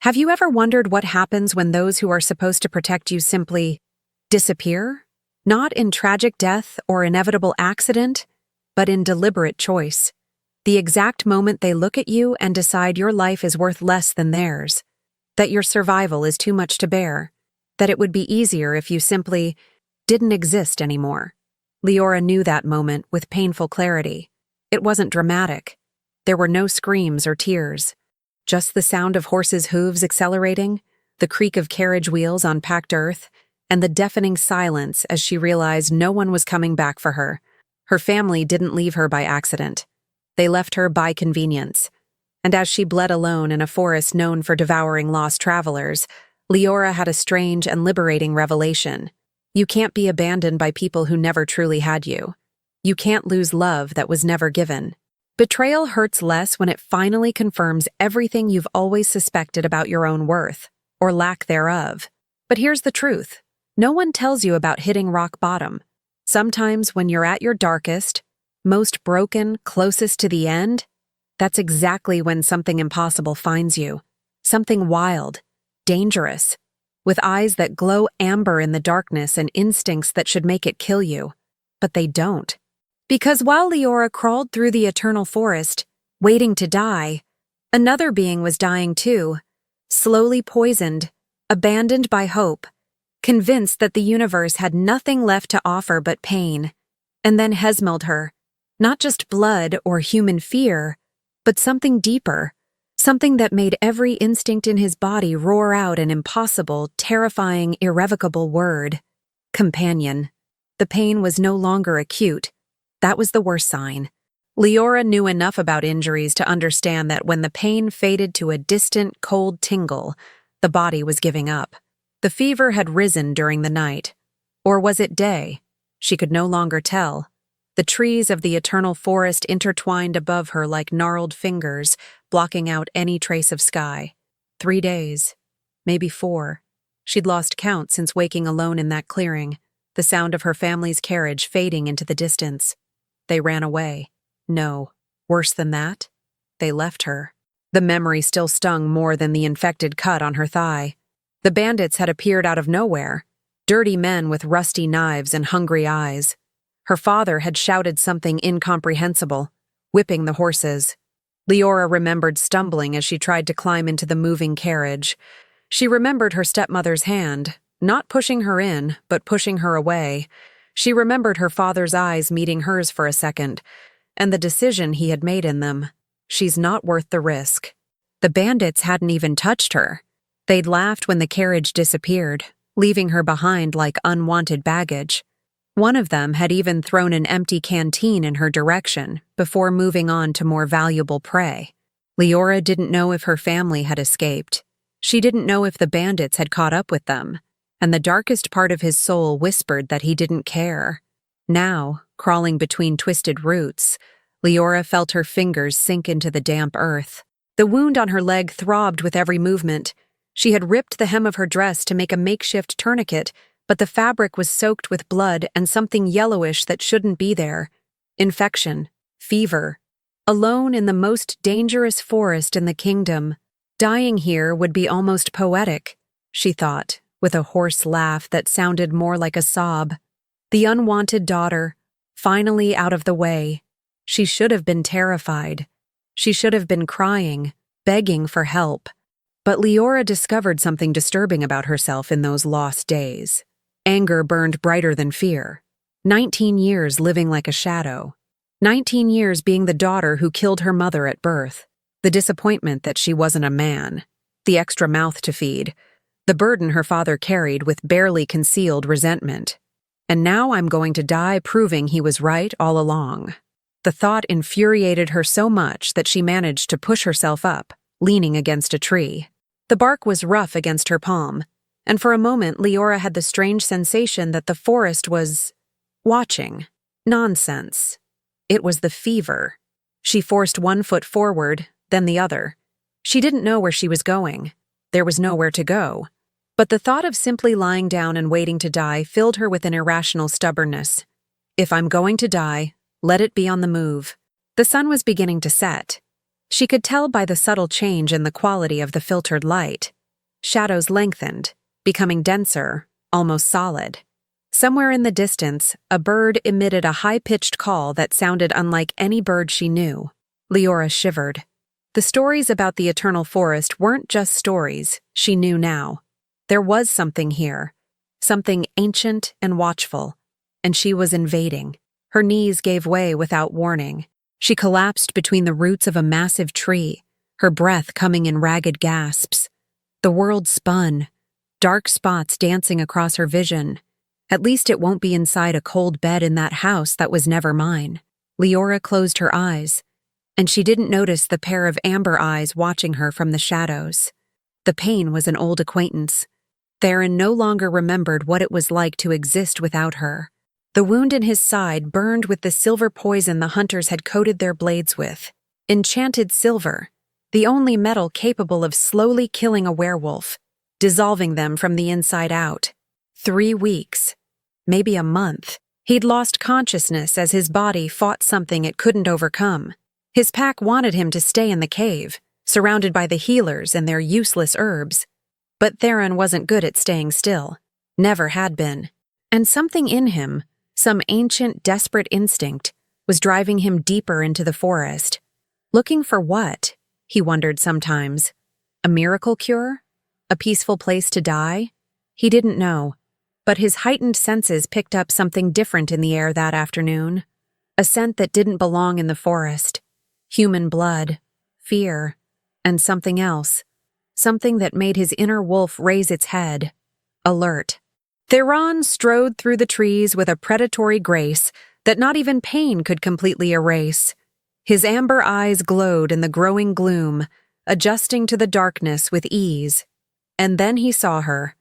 Have you ever wondered what happens when those who are supposed to protect you simply disappear? Not in tragic death or inevitable accident, but in deliberate choice. The exact moment they look at you and decide your life is worth less than theirs, that your survival is too much to bear, that it would be easier if you simply didn't exist anymore. Leora knew that moment with painful clarity. It wasn't dramatic. There were no screams or tears. Just the sound of horses' hooves accelerating, the creak of carriage wheels on packed earth, and the deafening silence as she realized no one was coming back for her. Her family didn't leave her by accident. They left her by convenience. And as she bled alone in a forest known for devouring lost travelers, Leora had a strange and liberating revelation. You can't be abandoned by people who never truly had you. You can't lose love that was never given. Betrayal hurts less when it finally confirms everything you've always suspected about your own worth, or lack thereof. But here's the truth. No one tells you about hitting rock bottom. Sometimes when you're at your darkest, most broken, closest to the end, that's exactly when something impossible finds you. Something wild, dangerous, with eyes that glow amber in the darkness and instincts that should make it kill you. But they don't. Because while Leora crawled through the eternal forest, waiting to die, another being was dying too, slowly poisoned, abandoned by hope, convinced that the universe had nothing left to offer but pain. And then Hesmeld her, not just blood or human fear, but something deeper, something that made every instinct in his body roar out an impossible, terrifying, irrevocable word: companion. The pain was no longer acute. That was the worst sign. Leora knew enough about injuries to understand that when the pain faded to a distant, cold tingle, the body was giving up. The fever had risen during the night. Or was it day? She could no longer tell. The trees of the eternal forest intertwined above her like gnarled fingers, blocking out any trace of sky. 3 days. Maybe 4. She'd lost count since waking alone in that clearing, the sound of her family's carriage fading into the distance. They ran away. No, worse than that, they left her. The memory still stung more than the infected cut on her thigh. The bandits had appeared out of nowhere, dirty men with rusty knives and hungry eyes. Her father had shouted something incomprehensible, whipping the horses. Leora remembered stumbling as she tried to climb into the moving carriage. She remembered her stepmother's hand, not pushing her in, but pushing her away. She remembered her father's eyes meeting hers for a second, and the decision he had made in them. She's not worth the risk. The bandits hadn't even touched her. They'd laughed when the carriage disappeared, leaving her behind like unwanted baggage. One of them had even thrown an empty canteen in her direction before moving on to more valuable prey. Leora didn't know if her family had escaped. She didn't know if the bandits had caught up with them, and the darkest part of his soul whispered that he didn't care. Now, crawling between twisted roots, Leora felt her fingers sink into the damp earth. The wound on her leg throbbed with every movement. She had ripped the hem of her dress to make a makeshift tourniquet, but the fabric was soaked with blood and something yellowish that shouldn't be there. Infection. Fever. Alone in the most dangerous forest in the kingdom. Dying here would be almost poetic, she thought, with a hoarse laugh that sounded more like a sob. The unwanted daughter, finally out of the way. She should have been terrified. She should have been crying, begging for help. But Leora discovered something disturbing about herself in those lost days. Anger burned brighter than fear. 19 years living like a shadow. 19 years being the daughter who killed her mother at birth. The disappointment that she wasn't a man. The extra mouth to feed. The burden her father carried with barely concealed resentment. And now I'm going to die proving he was right all along. The thought infuriated her so much that she managed to push herself up, leaning against a tree. The bark was rough against her palm, and for a moment Leora had the strange sensation that the forest was watching. Nonsense. It was the fever. She forced one foot forward, then the other. She didn't know where she was going. There was nowhere to go. But the thought of simply lying down and waiting to die filled her with an irrational stubbornness. If I'm going to die, let it be on the move. The sun was beginning to set. She could tell by the subtle change in the quality of the filtered light. Shadows lengthened, becoming denser, almost solid. Somewhere in the distance, a bird emitted a high-pitched call that sounded unlike any bird she knew. Leora shivered. The stories about the eternal forest weren't just stories, she knew now. There was something here, something ancient and watchful, and she was invading. Her knees gave way without warning. She collapsed between the roots of a massive tree, her breath coming in ragged gasps. The world spun, dark spots dancing across her vision. At least it won't be inside a cold bed in that house that was never mine. Leora closed her eyes, and she didn't notice the pair of amber eyes watching her from the shadows. The pain was an old acquaintance. Theron no longer remembered what it was like to exist without her. The wound in his side burned with the silver poison the hunters had coated their blades with. Enchanted silver, the only metal capable of slowly killing a werewolf, dissolving them from the inside out. 3 weeks, maybe a month. He'd lost consciousness as his body fought something it couldn't overcome. His pack wanted him to stay in the cave, surrounded by the healers and their useless herbs. But Theron wasn't good at staying still. Never had been. And something in him, some ancient, desperate instinct, was driving him deeper into the forest. Looking for what? He wondered sometimes. A miracle cure? A peaceful place to die? He didn't know. But his heightened senses picked up something different in the air that afternoon. A scent that didn't belong in the forest. Human blood, fear, and something else. Something that made his inner wolf raise its head. Alert. Theron strode through the trees with a predatory grace that not even pain could completely erase. His amber eyes glowed in the growing gloom, adjusting to the darkness with ease. And then he saw her.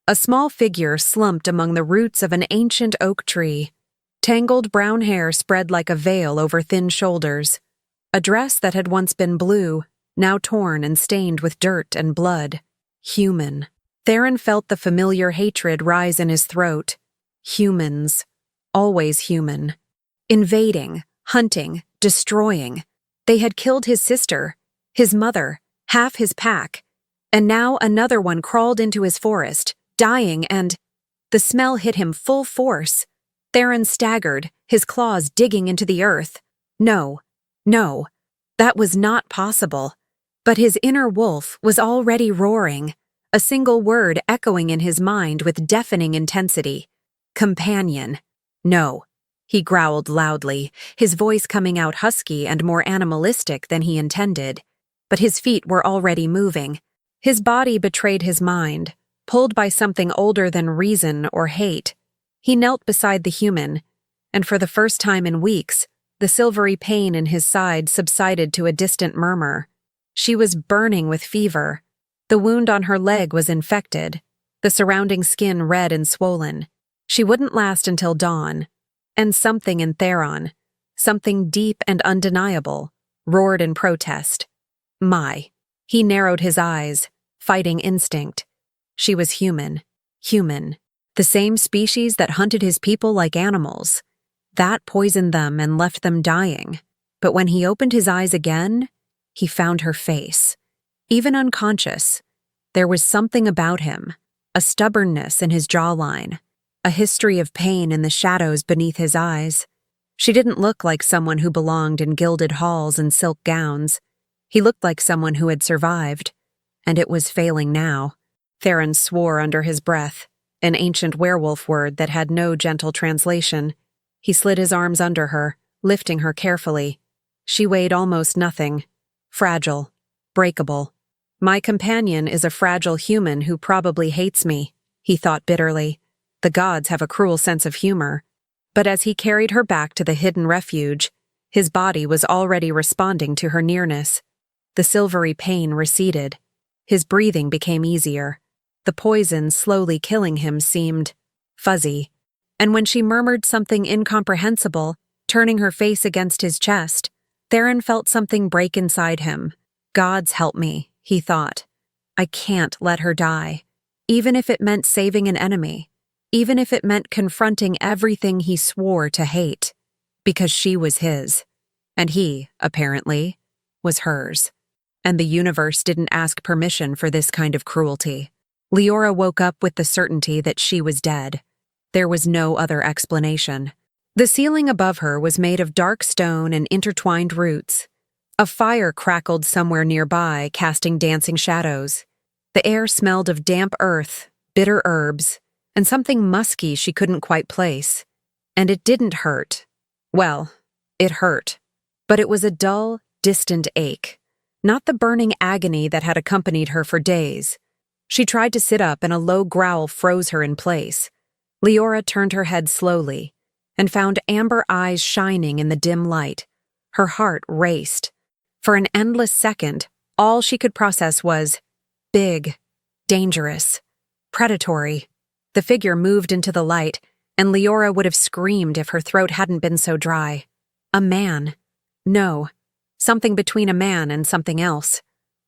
A small figure slumped among the roots of an ancient oak tree. Tangled brown hair spread like a veil over thin shoulders. A dress that had once been blue, now torn and stained with dirt and blood. Human. Theron felt the familiar hatred rise in his throat. Humans. Always human. Invading, hunting, destroying. They had killed his sister, his mother, half his pack, and now another one crawled into his forest, dying, and the smell hit him full force. Theron staggered, his claws digging into the earth. No, that was not possible. But his inner wolf was already roaring, a single word echoing in his mind with deafening intensity. Companion. No, he growled loudly, his voice coming out husky and more animalistic than he intended. But his feet were already moving. His body betrayed his mind, pulled by something older than reason or hate. He knelt beside the human, and for the first time in weeks, the silvery pain in his side subsided to a distant murmur. She was burning with fever. The wound on her leg was infected, the surrounding skin red and swollen. She wouldn't last until dawn. And something in Theron, something deep and undeniable, roared in protest. My. He narrowed his eyes, fighting instinct. She was human. Human. The same species that hunted his people like animals. That poisoned them and left them dying. But when he opened his eyes again, he found her face. Even unconscious, there was something about him, a stubbornness in his jawline, a history of pain in the shadows beneath his eyes. She didn't look like someone who belonged in gilded halls and silk gowns. He looked like someone who had survived, and it was failing now. Theron swore under his breath, an ancient werewolf word that had no gentle translation. He slid his arms under her, lifting her carefully. She weighed almost nothing. Fragile. Breakable. My companion is a fragile human who probably hates me, he thought bitterly. The gods have a cruel sense of humor. But as he carried her back to the hidden refuge, his body was already responding to her nearness. The silvery pain receded. His breathing became easier. The poison slowly killing him seemed fuzzy. And when she murmured something incomprehensible, turning her face against his chest, Theron felt something break inside him. Gods help me, he thought. I can't let her die. Even if it meant saving an enemy. Even if it meant confronting everything he swore to hate. Because she was his. And he, apparently, was hers. And the universe didn't ask permission for this kind of cruelty. Leora woke up with the certainty that she was dead. There was no other explanation. The ceiling above her was made of dark stone and intertwined roots. A fire crackled somewhere nearby, casting dancing shadows. The air smelled of damp earth, bitter herbs, and something musky she couldn't quite place. And it didn't hurt. Well, it hurt. But it was a dull, distant ache, not the burning agony that had accompanied her for days. She tried to sit up and a low growl froze her in place. Leora turned her head slowly and found amber eyes shining in the dim light. Her heart raced. For an endless second, all she could process was big, dangerous, predatory. The figure moved into the light, and Leora would have screamed if her throat hadn't been so dry. A man. No, something between a man and something else.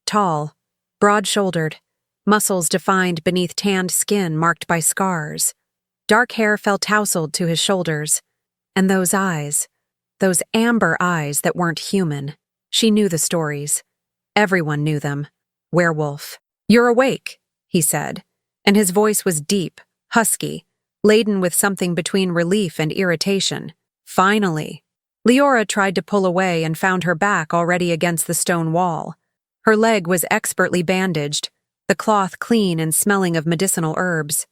Tall, broad-shouldered, muscles defined beneath tanned skin marked by scars. Dark hair fell tousled to his shoulders. And those eyes, those amber eyes that weren't human. She knew the stories. Everyone knew them. Werewolf. "You're awake," he said, and his voice was deep, husky, laden with something between relief and irritation. Finally. Leora tried to pull away and found her back already against the stone wall. Her leg was expertly bandaged, the cloth clean and smelling of medicinal herbs.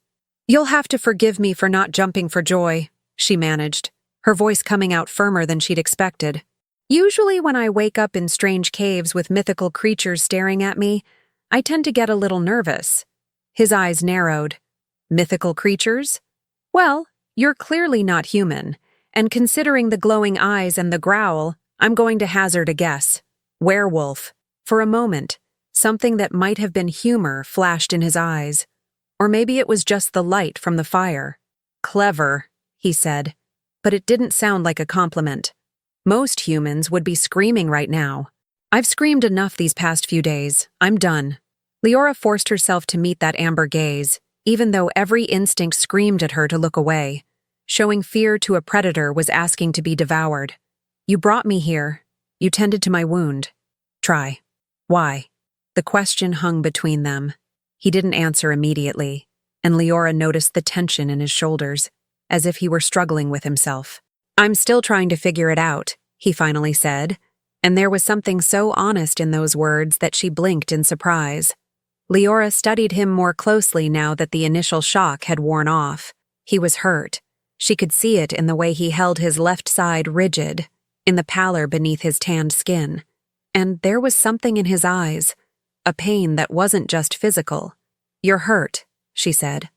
"You'll have to forgive me for not jumping for joy," she managed, her voice coming out firmer than she'd expected. "Usually when I wake up in strange caves with mythical creatures staring at me, I tend to get a little nervous." His eyes narrowed. "Mythical creatures? Well, you're clearly not human, and considering the glowing eyes and the growl, I'm going to hazard a guess. Werewolf." For a moment, something that might have been humor flashed in his eyes. Or maybe it was just the light from the fire. "Clever," he said, but it didn't sound like a compliment. Most humans would be screaming right now. "I've screamed enough these past few days. I'm done." Leora forced herself to meet that amber gaze, even though every instinct screamed at her to look away. Showing fear to a predator was asking to be devoured. "You brought me here. You tended to my wound. Try. Why?" The question hung between them. He didn't answer immediately, and Leora noticed the tension in his shoulders, as if he were struggling with himself. "I'm still trying to figure it out," he finally said, and there was something so honest in those words that she blinked in surprise. Leora studied him more closely now that the initial shock had worn off. He was hurt. She could see it in the way he held his left side rigid, in the pallor beneath his tanned skin. And there was something in his eyes, a pain that wasn't just physical. "You're hurt," she said.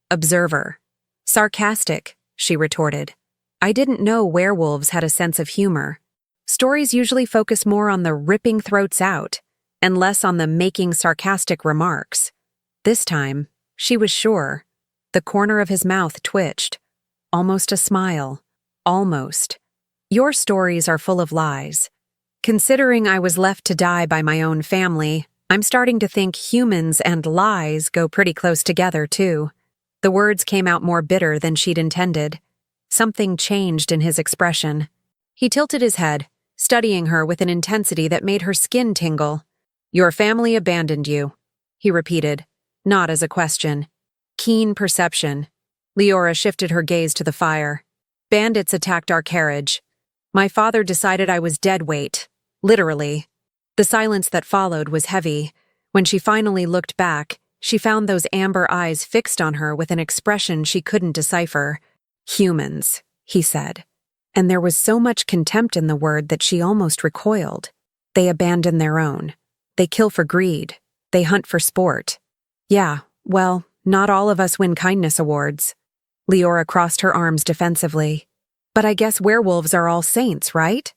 "Observer." "Sarcastic," she retorted. "I didn't know werewolves had a sense of humor. Stories usually focus more on the ripping throats out, and less on the making sarcastic remarks. This time, she was sure. The corner of his mouth twitched. Almost a smile. Almost. "Your stories are full of lies. Considering I was left to die by my own family, I'm starting to think humans and lies go pretty close together, too." The words came out more bitter than she'd intended. Something changed in his expression. He tilted his head, studying her with an intensity that made her skin tingle. "Your family abandoned you," he repeated, not as a question. Keen perception. Leora shifted her gaze to the fire. "Bandits attacked our carriage. My father decided I was dead weight. Literally." The silence that followed was heavy. When she finally looked back, she found those amber eyes fixed on her with an expression she couldn't decipher. "Humans," he said. And there was so much contempt in the word that she almost recoiled. "They abandon their own. They kill for greed. They hunt for sport. Yeah, well, not all of us win kindness awards." Leora crossed her arms defensively. "But I guess werewolves are all saints, right?"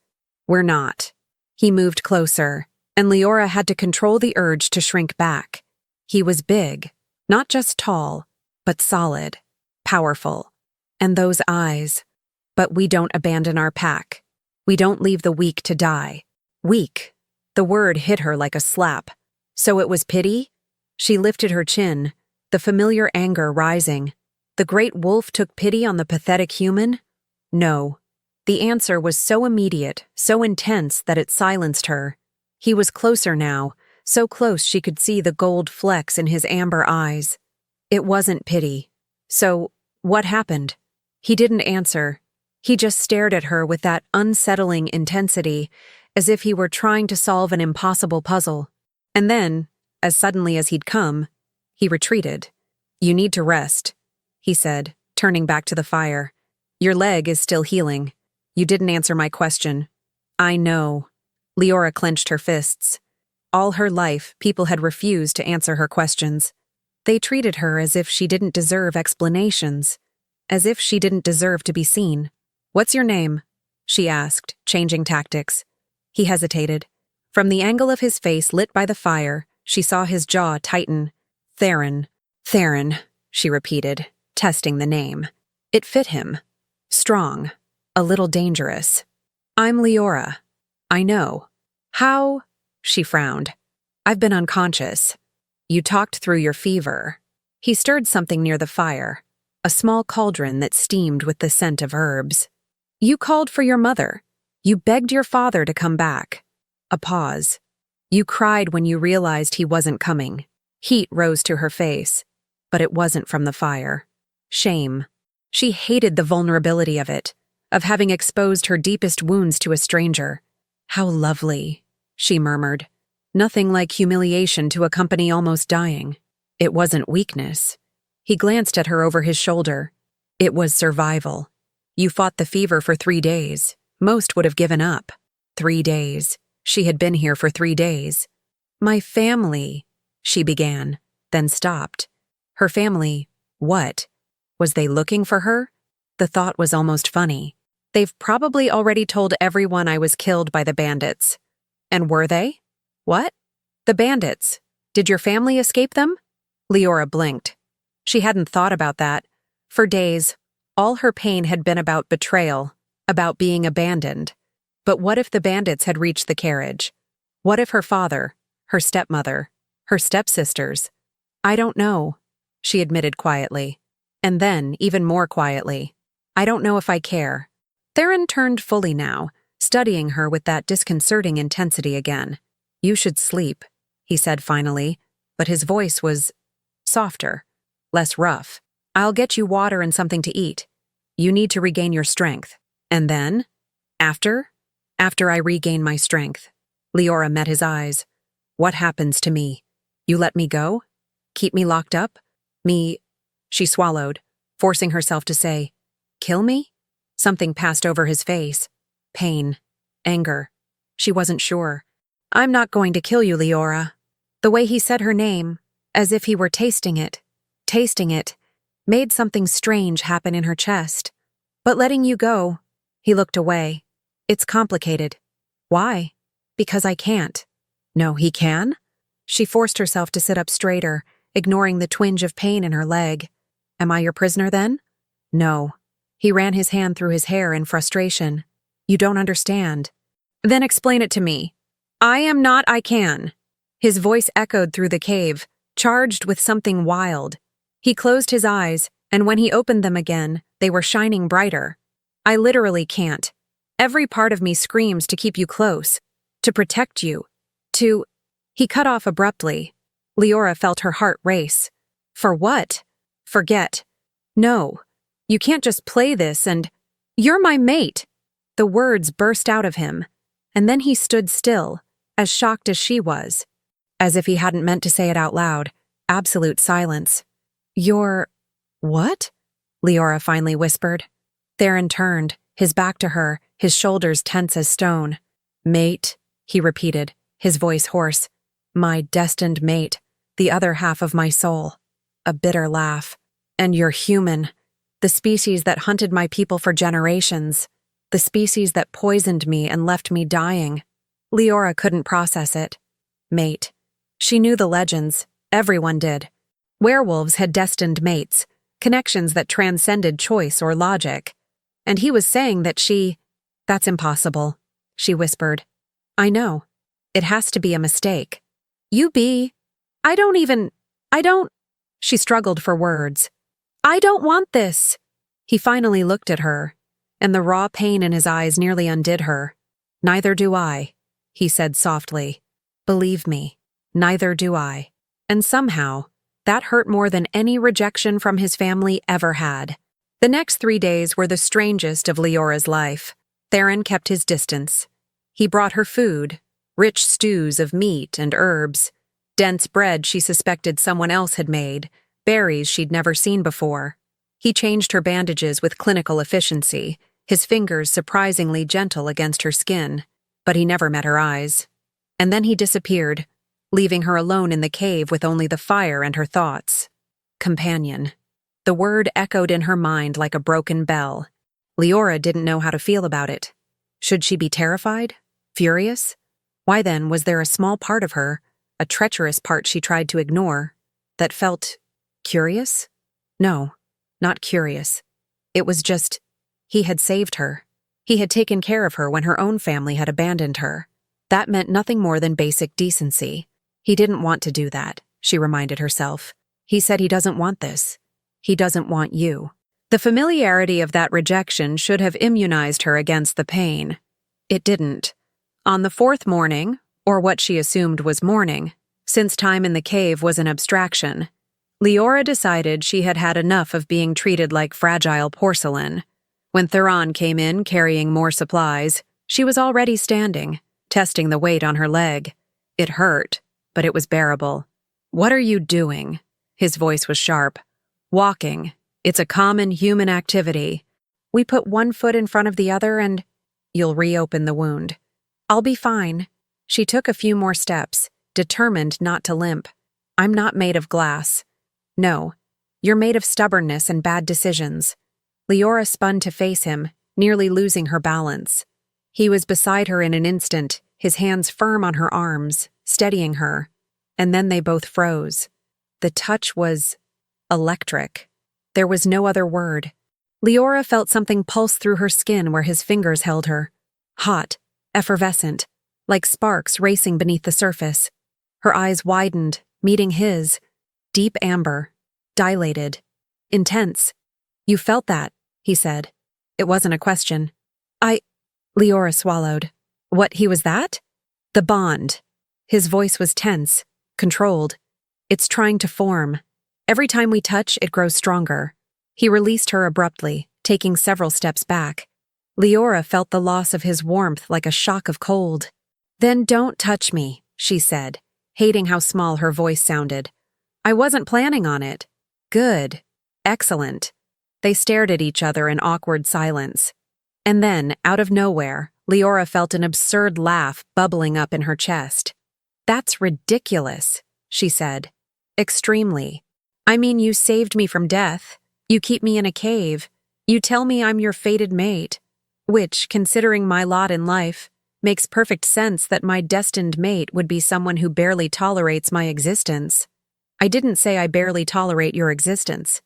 "We're not." He moved closer, and Leora had to control the urge to shrink back. He was big, not just tall, but solid, powerful. And those eyes. "But we don't abandon our pack. We don't leave the weak to die." Weak. The word hit her like a slap. So it was pity? She lifted her chin, the familiar anger rising. The great wolf took pity on the pathetic human? No. The answer was so immediate, so intense that it silenced her. He was closer now, so close she could see the gold flecks in his amber eyes. It wasn't pity. So, what happened? He didn't answer. He just stared at her with that unsettling intensity, as if he were trying to solve an impossible puzzle. And then, as suddenly as he'd come, he retreated. "You need to rest," he said, turning back to the fire. "Your leg is still healing. You didn't answer my question." "I know." Leora clenched her fists. All her life, people had refused to answer her questions. They treated her as if she didn't deserve explanations, as if she didn't deserve to be seen. "What's your name?" she asked, changing tactics. He hesitated. From the angle of his face lit by the fire, she saw his jaw tighten. "Theron." "Theron," she repeated, testing the name. It fit him. Strong. A little dangerous. "I'm Leora." "I know." "How?" She frowned. "I've been unconscious." "You talked through your fever." He stirred something near the fire, a small cauldron that steamed with the scent of herbs. "You called for your mother. You begged your father to come back." A pause. "You cried when you realized he wasn't coming." Heat rose to her face, but it wasn't from the fire. Shame. She hated the vulnerability of it, of having exposed her deepest wounds to a stranger. "How lovely," she murmured. Nothing like humiliation to accompany almost dying. It wasn't weakness. He glanced at her over his shoulder. It was survival. You fought the fever for 3 days. Most would have given up. 3 days. She had been here for 3 days. "My family," she began, then stopped. Her family, what? Was they looking for her? The thought was almost funny. They've probably already told everyone I was killed by the bandits. And were they? What? The bandits. Did your family escape them? Leora blinked. She hadn't thought about that. For days, all her pain had been about betrayal, about being abandoned. But what if the bandits had reached the carriage? What if her father, her stepmother, her stepsisters? "I don't know," she admitted quietly. And then, even more quietly, "I don't know if I care." Theron turned fully now, studying her with that disconcerting intensity again. "You should sleep," he said finally, but his voice was softer, less rough. "I'll get you water and something to eat. You need to regain your strength. And then? After? After I regain my strength." Leora met his eyes. "What happens to me? You let me go? Keep me locked up? Me?" She swallowed, forcing herself to say, "Kill me?" Something passed over his face. Pain. Anger. She wasn't sure. "I'm not going to kill you, Leora." The way he said her name, as if he were tasting it, made something strange happen in her chest. "But letting you go," he looked away. "It's complicated." "Why?" "Because I can't." "No, he can?" She forced herself to sit up straighter, ignoring the twinge of pain in her leg. "Am I your prisoner then?" "No." He ran his hand through his hair in frustration. "You don't understand." "Then explain it to me." I can." His voice echoed through the cave, charged with something wild. He closed his eyes, and when he opened them again, they were shining brighter. "I literally can't. Every part of me screams to keep you close, to protect you, to—" He cut off abruptly. Leora felt her heart race. "For what?" "Forget." "No. You can't just play this and— You're my mate." The words burst out of him, and then he stood still, as shocked as she was. As if he hadn't meant to say it out loud, absolute silence. "You're— what?" Leora finally whispered. Theron turned, his back to her, his shoulders tense as stone. "Mate," he repeated, his voice hoarse. "My destined mate, the other half of my soul." A bitter laugh. "And you're human. The species that hunted my people for generations. The species that poisoned me and left me dying." Leora couldn't process it. Mate. She knew the legends. Everyone did. Werewolves had destined mates, connections that transcended choice or logic. And he was saying that "That's impossible," she whispered. "I know. It has to be a mistake." I don't— She struggled for words. "I don't want this." He finally looked at her, and the raw pain in his eyes nearly undid her. "Neither do I," he said softly. Believe me, neither do I. And somehow, that hurt more than any rejection from his family ever had. The next 3 days were the strangest of Leora's life. Theron kept his distance. He brought her food, rich stews of meat and herbs, dense bread she suspected someone else had made, berries she'd never seen before. He changed her bandages with clinical efficiency, his fingers surprisingly gentle against her skin, but he never met her eyes. And then he disappeared, leaving her alone in the cave with only the fire and her thoughts. Companion. The word echoed in her mind like a broken bell. Leora didn't know how to feel about it. Should she be terrified? Furious? Why then was there a small part of her, a treacherous part she tried to ignore, that felt curious? No, not curious. It was just, he had saved her. He had taken care of her when her own family had abandoned her. That meant nothing more than basic decency. He didn't want to do that, she reminded herself. He said he doesn't want this. He doesn't want you. The familiarity of that rejection should have immunized her against the pain. It didn't. On the 4th morning, or what she assumed was morning, since time in the cave was an abstraction, Leora decided she had had enough of being treated like fragile porcelain. When Theron came in carrying more supplies, she was already standing, testing the weight on her leg. It hurt, but it was bearable. "What are you doing?" His voice was sharp. "Walking. It's a common human activity. We put one foot in front of the other and you'll reopen the wound." "I'll be fine." She took a few more steps, determined not to limp. "I'm not made of glass." "No, you're made of stubbornness and bad decisions." Leora spun to face him, nearly losing her balance. He was beside her in an instant, his hands firm on her arms, steadying her, and then they both froze. The touch was electric. There was no other word. Leora felt something pulse through her skin where his fingers held her. Hot, effervescent, like sparks racing beneath the surface. Her eyes widened, meeting his. Deep amber, dilated, intense. "You felt that," he said. It wasn't a question. Leora swallowed. "What, he was that?" "The bond." His voice was tense, controlled. "It's trying to form. Every time we touch, it grows stronger." He released her abruptly, taking several steps back. Leora felt the loss of his warmth like a shock of cold. "Then don't touch me," she said, hating how small her voice sounded. "I wasn't planning on it." "Good. Excellent." They stared at each other in awkward silence. And then, out of nowhere, Leora felt an absurd laugh bubbling up in her chest. "That's ridiculous," she said. "Extremely. I mean, you saved me from death. You keep me in a cave. You tell me I'm your fated mate, which, considering my lot in life, makes perfect sense that my destined mate would be someone who barely tolerates my existence. I didn't say I barely tolerate your existence.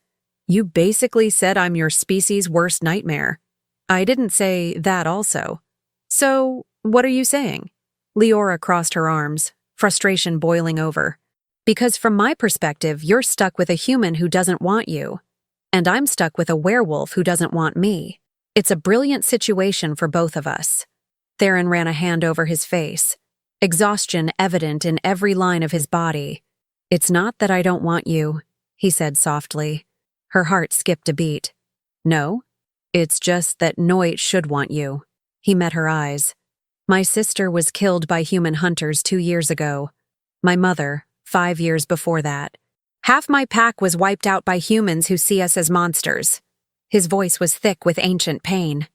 You basically said I'm your species' worst nightmare. I didn't say that also. So, what are you saying?" Leora crossed her arms, frustration boiling over. "Because from my perspective, you're stuck with a human who doesn't want you, and I'm stuck with a werewolf who doesn't want me. It's a brilliant situation for both of us." Theron ran a hand over his face, exhaustion evident in every line of his body. "It's not that I don't want you," he said softly. Her heart skipped a beat. "No? It's just that Noit should want you." He met her eyes. "My sister was killed by human hunters 2 years ago. My mother, 5 years before that. Half my pack was wiped out by humans who see us as monsters." His voice was thick with ancient pain.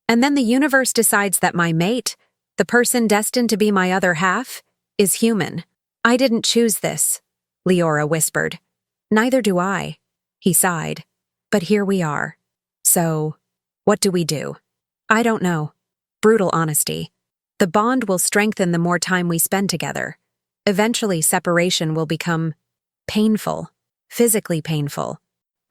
"And then the universe decides that my mate, the person destined to be my other half, is human. I didn't choose this," Leora whispered. "Neither do I." He sighed. "But here we are. So, what do we do?" "I don't know." Brutal honesty. "The bond will strengthen the more time we spend together. Eventually, separation will become painful, physically painful."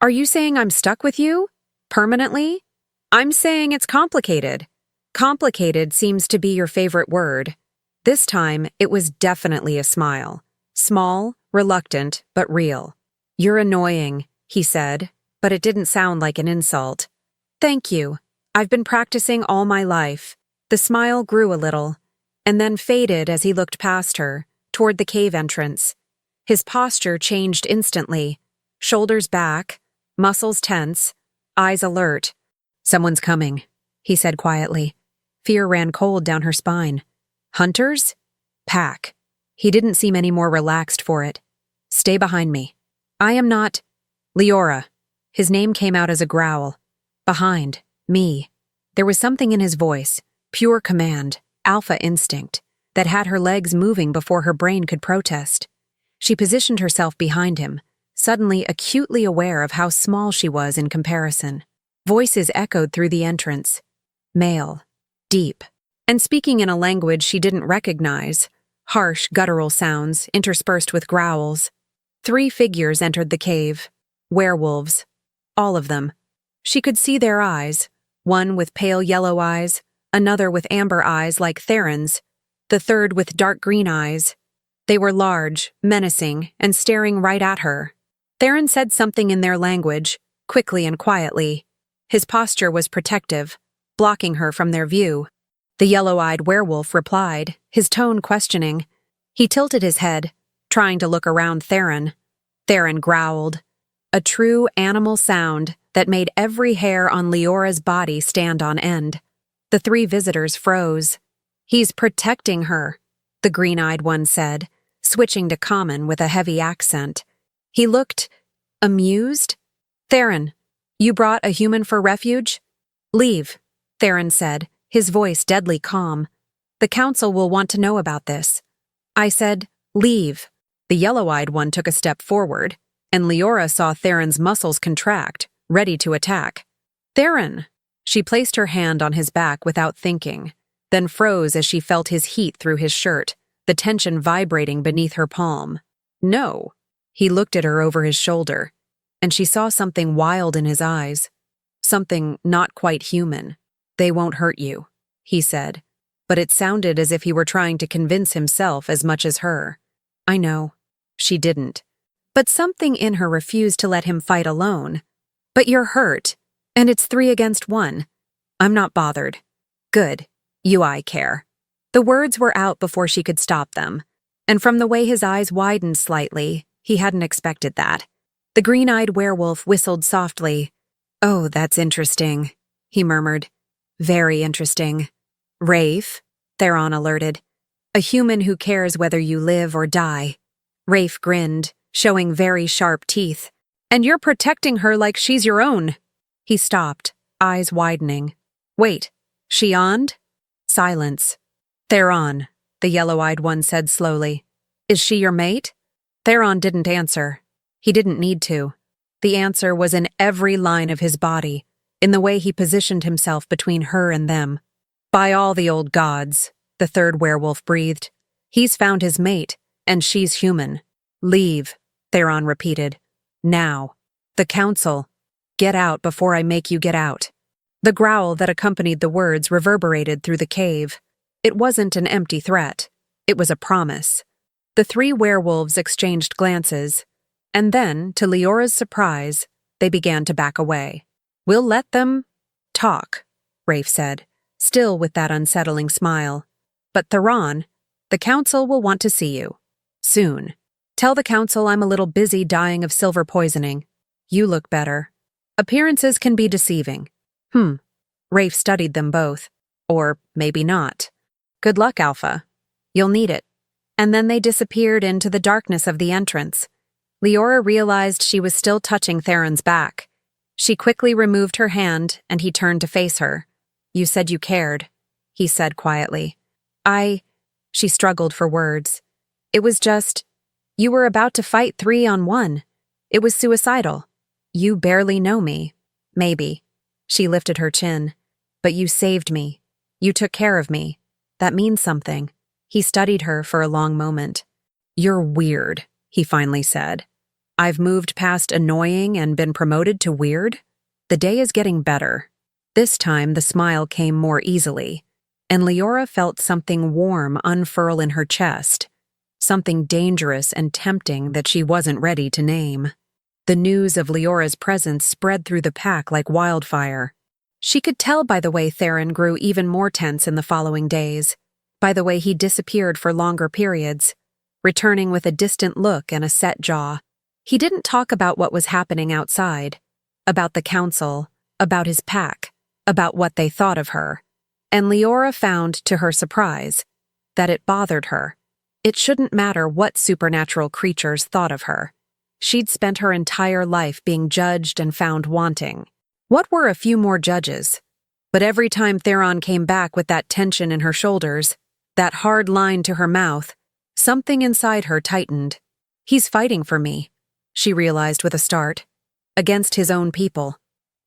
"Are you saying I'm stuck with you? Permanently?" "I'm saying it's complicated." Complicated seems to be your favorite word. This time, it was definitely a smile. Small, reluctant, but real. "You're annoying," he said, but it didn't sound like an insult. "Thank you. I've been practicing all my life." The smile grew a little, and then faded as he looked past her, toward the cave entrance. His posture changed instantly, shoulders back, muscles tense, eyes alert. "Someone's coming," he said quietly. Fear ran cold down her spine. "Hunters?" "Pack." He didn't seem any more relaxed for it. "Stay behind me." "I am not—" "Leora." His name came out as a growl. "Behind. Me." There was something in his voice, pure command, alpha instinct, that had her legs moving before her brain could protest. She positioned herself behind him, suddenly acutely aware of how small she was in comparison. Voices echoed through the entrance. Male. Deep. And speaking in a language she didn't recognize. Harsh, guttural sounds, interspersed with growls. 3 figures entered the cave. Werewolves. All of them. She could see their eyes. One with pale yellow eyes, another with amber eyes like Theron's, the third with dark green eyes. They were large, menacing, and staring right at her. Theron said something in their language, quickly and quietly. His posture was protective, blocking her from their view. The yellow-eyed werewolf replied, his tone questioning. He tilted his head, trying to look around Theron. Theron growled. A true animal sound that made every hair on Leora's body stand on end. The 3 visitors froze. "He's protecting her," the green-eyed one said, switching to common with a heavy accent. He looked amused. "Theron, you brought a human for refuge?" "Leave," Theron said, his voice deadly calm. "The council will want to know about this." I said, "Leave." The yellow-eyed one took a step forward, and Leora saw Theron's muscles contract, ready to attack. "Theron!" She placed her hand on his back without thinking, then froze as she felt his heat through his shirt, the tension vibrating beneath her palm. "No." He looked at her over his shoulder, and she saw something wild in his eyes. Something not quite human. "They won't hurt you," he said, but it sounded as if he were trying to convince himself as much as her. "I know." She didn't. But something in her refused to let him fight alone. "But you're hurt, and it's 3 against 1. I'm not bothered." "Good. I care." The words were out before she could stop them, and from the way his eyes widened slightly, he hadn't expected that. The green-eyed werewolf whistled softly. "Oh, that's interesting," he murmured. "Very interesting." "Rafe," Theron alerted. "A human who cares whether you live or die." Rafe grinned, showing very sharp teeth. "And you're protecting her like she's your own." He stopped, eyes widening. "Wait, she yawned?" Silence. "Theron," the yellow-eyed one said slowly. "Is she your mate?" Theron didn't answer. He didn't need to. The answer was in every line of his body, in the way he positioned himself between her and them. "By all the old gods," the third werewolf breathed. "He's found his mate, and she's human." "Leave," Theron repeated. "Now. The council. Get out before I make you get out." The growl that accompanied the words reverberated through the cave. It wasn't an empty threat. It was a promise. The 3 werewolves exchanged glances, and then, to Leora's surprise, they began to back away. "We'll let them talk," Rafe said, still with that unsettling smile. "But Theron, the council will want to see you. Soon. Tell the council I'm a little busy dying of silver poisoning. You look better. Appearances can be deceiving." Rafe studied them both. Or maybe not. "Good luck, Alpha. You'll need it." And then they disappeared into the darkness of the entrance. Leora realized she was still touching Theron's back. She quickly removed her hand, and he turned to face her. "You said you cared," he said quietly. She struggled for words. "It was just, you were about to fight 3 on 1. It was suicidal. You barely know me. Maybe." She lifted her chin. "But you saved me. You took care of me. That means something." He studied her for a long moment. "You're weird," he finally said. "I've moved past annoying and been promoted to weird. The day is getting better." This time the smile came more easily, and Leora felt something warm unfurl in her chest, something dangerous and tempting that she wasn't ready to name. The news of Leora's presence spread through the pack like wildfire. She could tell by the way Theron grew even more tense in the following days, by the way he disappeared for longer periods. returning with a distant look and a set jaw. He didn't talk about what was happening outside, about the council, about his pack, about what they thought of her. And Leora found, to her surprise, that it bothered her. It shouldn't matter what supernatural creatures thought of her. She'd spent her entire life being judged and found wanting. What were a few more judges? But every time Theron came back with that tension in her shoulders, that hard line to her mouth, something inside her tightened. He's fighting for me, she realized with a start, against his own people.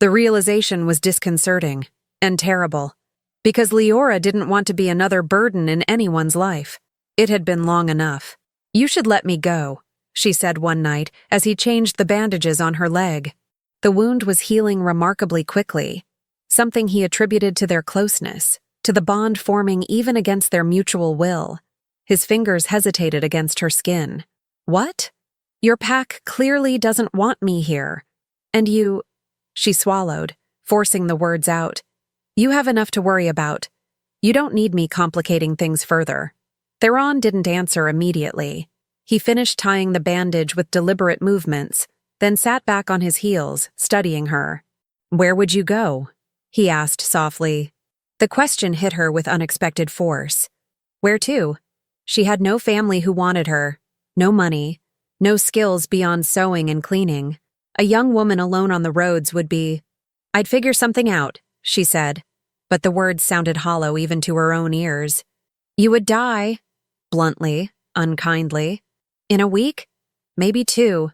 The realization was disconcerting and terrible, because Leora didn't want to be another burden in anyone's life. It had been long enough. "You should let me go," she said one night as he changed the bandages on her leg. The wound was healing remarkably quickly, something he attributed to their closeness, to the bond forming even against their mutual will. His fingers hesitated against her skin. "What? Your pack clearly doesn't want me here. And you—" She swallowed, forcing the words out. "You have enough to worry about. You don't need me complicating things further." Theron didn't answer immediately. He finished tying the bandage with deliberate movements, then sat back on his heels, studying her. "Where would you go?" he asked softly. The question hit her with unexpected force. Where to? She had no family who wanted her, no money, no skills beyond sewing and cleaning. A young woman alone on the roads would be— "I'd figure something out," she said, but the words sounded hollow even to her own ears. "You would die," bluntly, unkindly. "In a week? Maybe 2.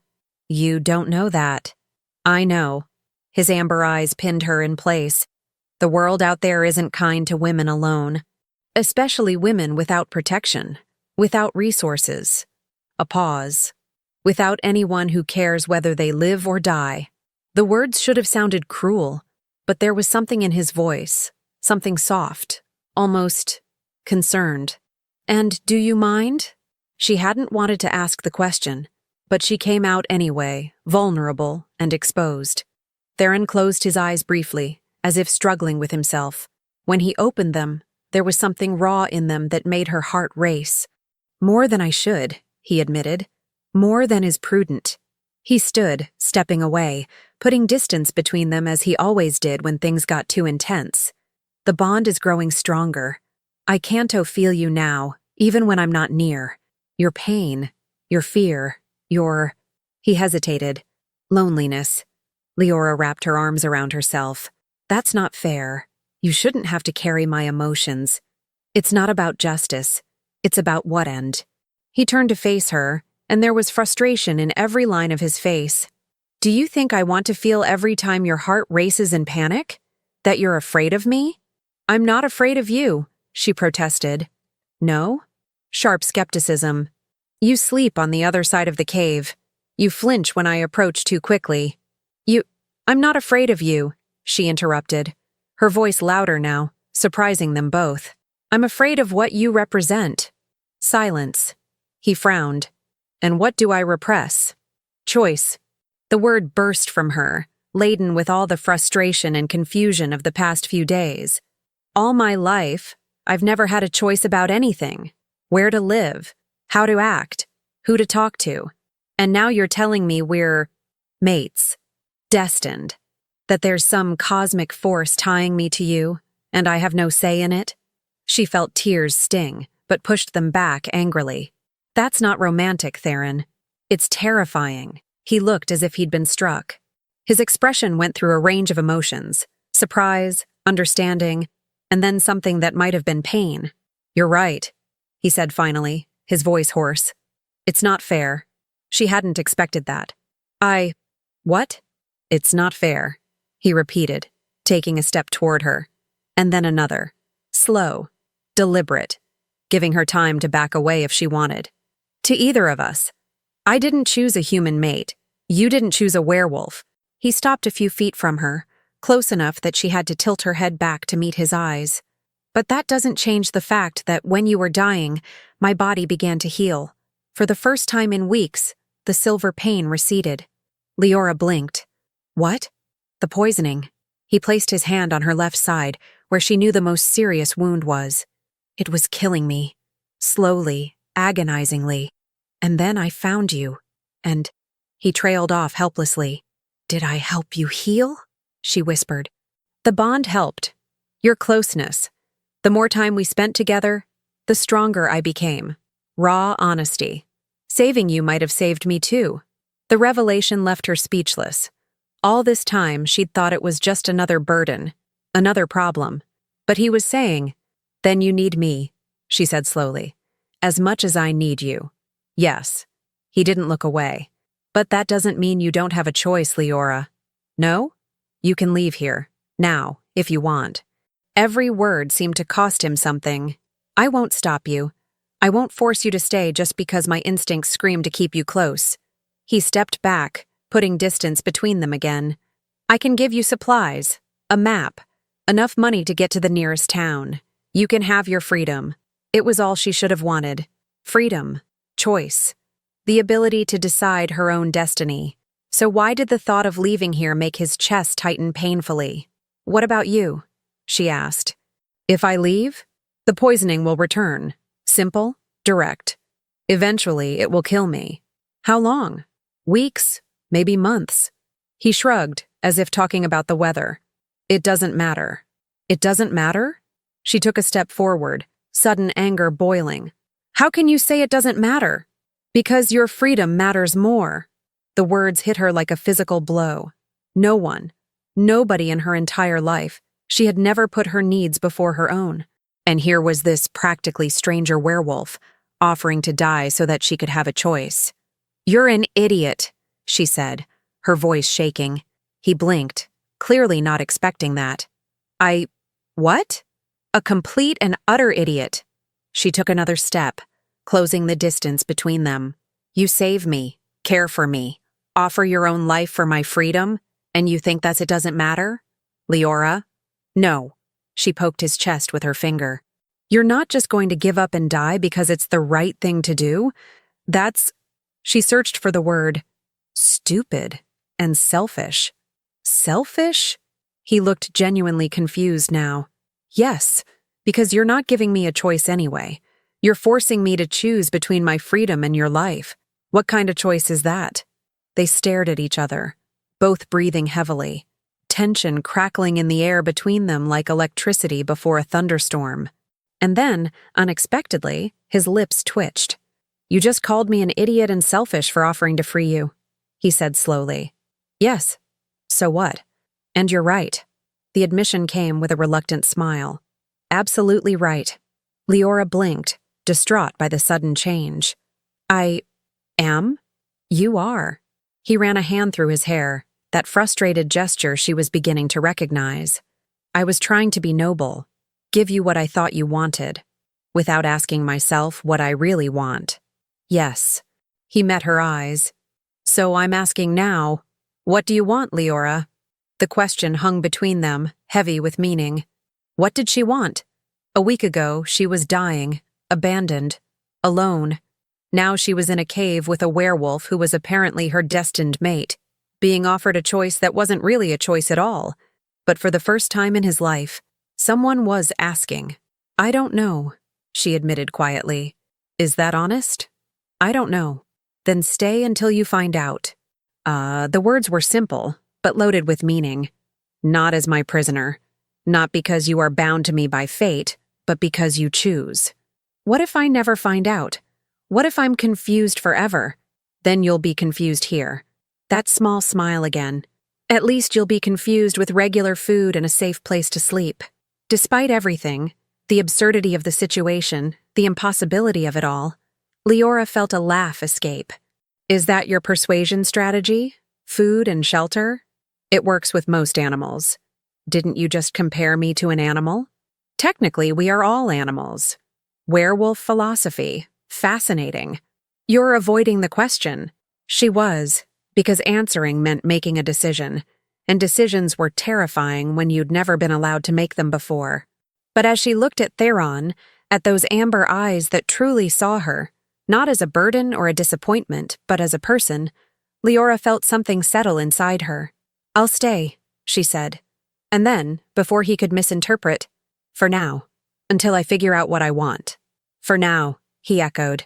You don't know that." "I know." His amber eyes pinned her in place. "The world out there isn't kind to women alone. Especially women without protection, without resources." A pause. "Without anyone who cares whether they live or die." The words should have sounded cruel, but there was something in his voice, something soft, almost concerned. "And do you mind?" She hadn't wanted to ask the question, but she came out anyway, vulnerable and exposed. Theron closed his eyes briefly, as if struggling with himself. When he opened them, there was something raw in them that made her heart race. "More than I should," he admitted. "More than is prudent." He stood, stepping away, putting distance between them as he always did when things got too intense. "The bond is growing stronger. I can't feel you now, even when I'm not near. Your pain, your fear, your—" He hesitated. "Loneliness." Leora wrapped her arms around herself. "That's not fair. You shouldn't have to carry my emotions. It's not about justice. It's about what end?" He turned to face her, and there was frustration in every line of his face. "Do you think I want to feel every time your heart races in panic? That you're afraid of me?" "I'm not afraid of you," she protested. "No?" Sharp skepticism. "You sleep on the other side of the cave. You flinch when I approach too quickly. I'm not afraid of you," she interrupted, her voice louder now, surprising them both. "I'm afraid of what you represent." Silence. He frowned. "And what do I repress?" "Choice." The word burst from her, laden with all the frustration and confusion of the past few days. "All my life, I've never had a choice about anything. Where to live, how to act, who to talk to. And now you're telling me we're mates. Destined. That there's some cosmic force tying me to you, and I have no say in it?" She felt tears sting, but pushed them back angrily. "That's not romantic, Theron. It's terrifying." He looked as if he'd been struck. His expression went through a range of emotions: surprise, understanding, and then something that might have been pain. "You're right," he said finally, his voice hoarse. "It's not fair." She hadn't expected that. What? "It's not fair," he repeated, taking a step toward her, and then another. Slow, deliberate, giving her time to back away if she wanted. "To either of us. I didn't choose a human mate. You didn't choose a werewolf." He stopped a few feet from her, close enough that she had to tilt her head back to meet his eyes. "But that doesn't change the fact that when you were dying, my body began to heal. For the first time in weeks, the silver pain receded." Leora blinked. "What?" "The poisoning." He placed his hand on her left side, where she knew the most serious wound was. "It was killing me. Slowly, agonizingly." And then I found you. And he trailed off helplessly. Did I help you heal? She whispered. The bond helped. Your closeness. The more time we spent together, the stronger I became. Raw honesty. Saving you might have saved me too. The revelation left her speechless. All this time, she'd thought it was just another burden, another problem. But he was saying, then you need me, she said slowly. As much as I need you. Yes. He didn't look away. But that doesn't mean you don't have a choice, Leora. No? You can leave here. Now, if you want. Every word seemed to cost him something. I won't stop you. I won't force you to stay just because my instincts scream to keep you close. He stepped back, putting distance between them again. I can give you supplies, a map, enough money to get to the nearest town. You can have your freedom. It was all she should have wanted. Freedom. Choice. The ability to decide her own destiny. So why did the thought of leaving here make his chest tighten painfully? What about you? She asked. If I leave, the poisoning will return. Simple, direct. Eventually, it will kill me. How long? Weeks, maybe months. He shrugged, as if talking about the weather. It doesn't matter. It doesn't matter? She took a step forward, sudden anger boiling. How can you say it doesn't matter? Because your freedom matters more. The words hit her like a physical blow. No one, nobody in her entire life, she had never put her needs before her own. And here was this practically stranger werewolf, offering to die so that she could have a choice. You're an idiot, she said, her voice shaking. He blinked, clearly not expecting that. What? A complete and utter idiot. She took another step, closing the distance between them. You save me, care for me, offer your own life for my freedom, and you think it doesn't matter? Leora? No. She poked his chest with her finger. You're not just going to give up and die because it's the right thing to do. She searched for the word. Stupid and selfish. Selfish? He looked genuinely confused now. Yes, because you're not giving me a choice anyway. You're forcing me to choose between my freedom and your life. What kind of choice is that? They stared at each other, both breathing heavily. Tension crackling in the air between them like electricity before a thunderstorm. And then, unexpectedly, his lips twitched. You just called me an idiot and selfish for offering to free you, he said slowly. Yes. So what? And you're right. The admission came with a reluctant smile. Absolutely right. Leora blinked, distraught by the sudden change. I am? You are. He ran a hand through his hair, that frustrated gesture she was beginning to recognize. I was trying to be noble, give you what I thought you wanted, without asking myself what I really want. Yes. He met her eyes. So I'm asking now, what do you want, Leora? The question hung between them, heavy with meaning. What did she want? A week ago, she was dying, abandoned, alone. Now she was in a cave with a werewolf who was apparently her destined mate, being offered a choice that wasn't really a choice at all. But for the first time in his life, someone was asking. I don't know, she admitted quietly. Is that honest? I don't know. Then stay until you find out. The words were simple, but loaded with meaning. Not as my prisoner. Not because you are bound to me by fate, but because you choose. What if I never find out? What if I'm confused forever? Then you'll be confused here. That small smile again. At least you'll be confused with regular food and a safe place to sleep. Despite everything, the absurdity of the situation, the impossibility of it all, Leora felt a laugh escape. Is that your persuasion strategy? Food and shelter? It works with most animals. Didn't you just compare me to an animal? Technically, we are all animals. Werewolf philosophy. Fascinating. You're avoiding the question. She was, because answering meant making a decision, and decisions were terrifying when you'd never been allowed to make them before. But as she looked at Theron, at those amber eyes that truly saw her, not as a burden or a disappointment, but as a person, Leora felt something settle inside her. I'll stay, she said. And then, before he could misinterpret, for now, until I figure out what I want. For now, he echoed.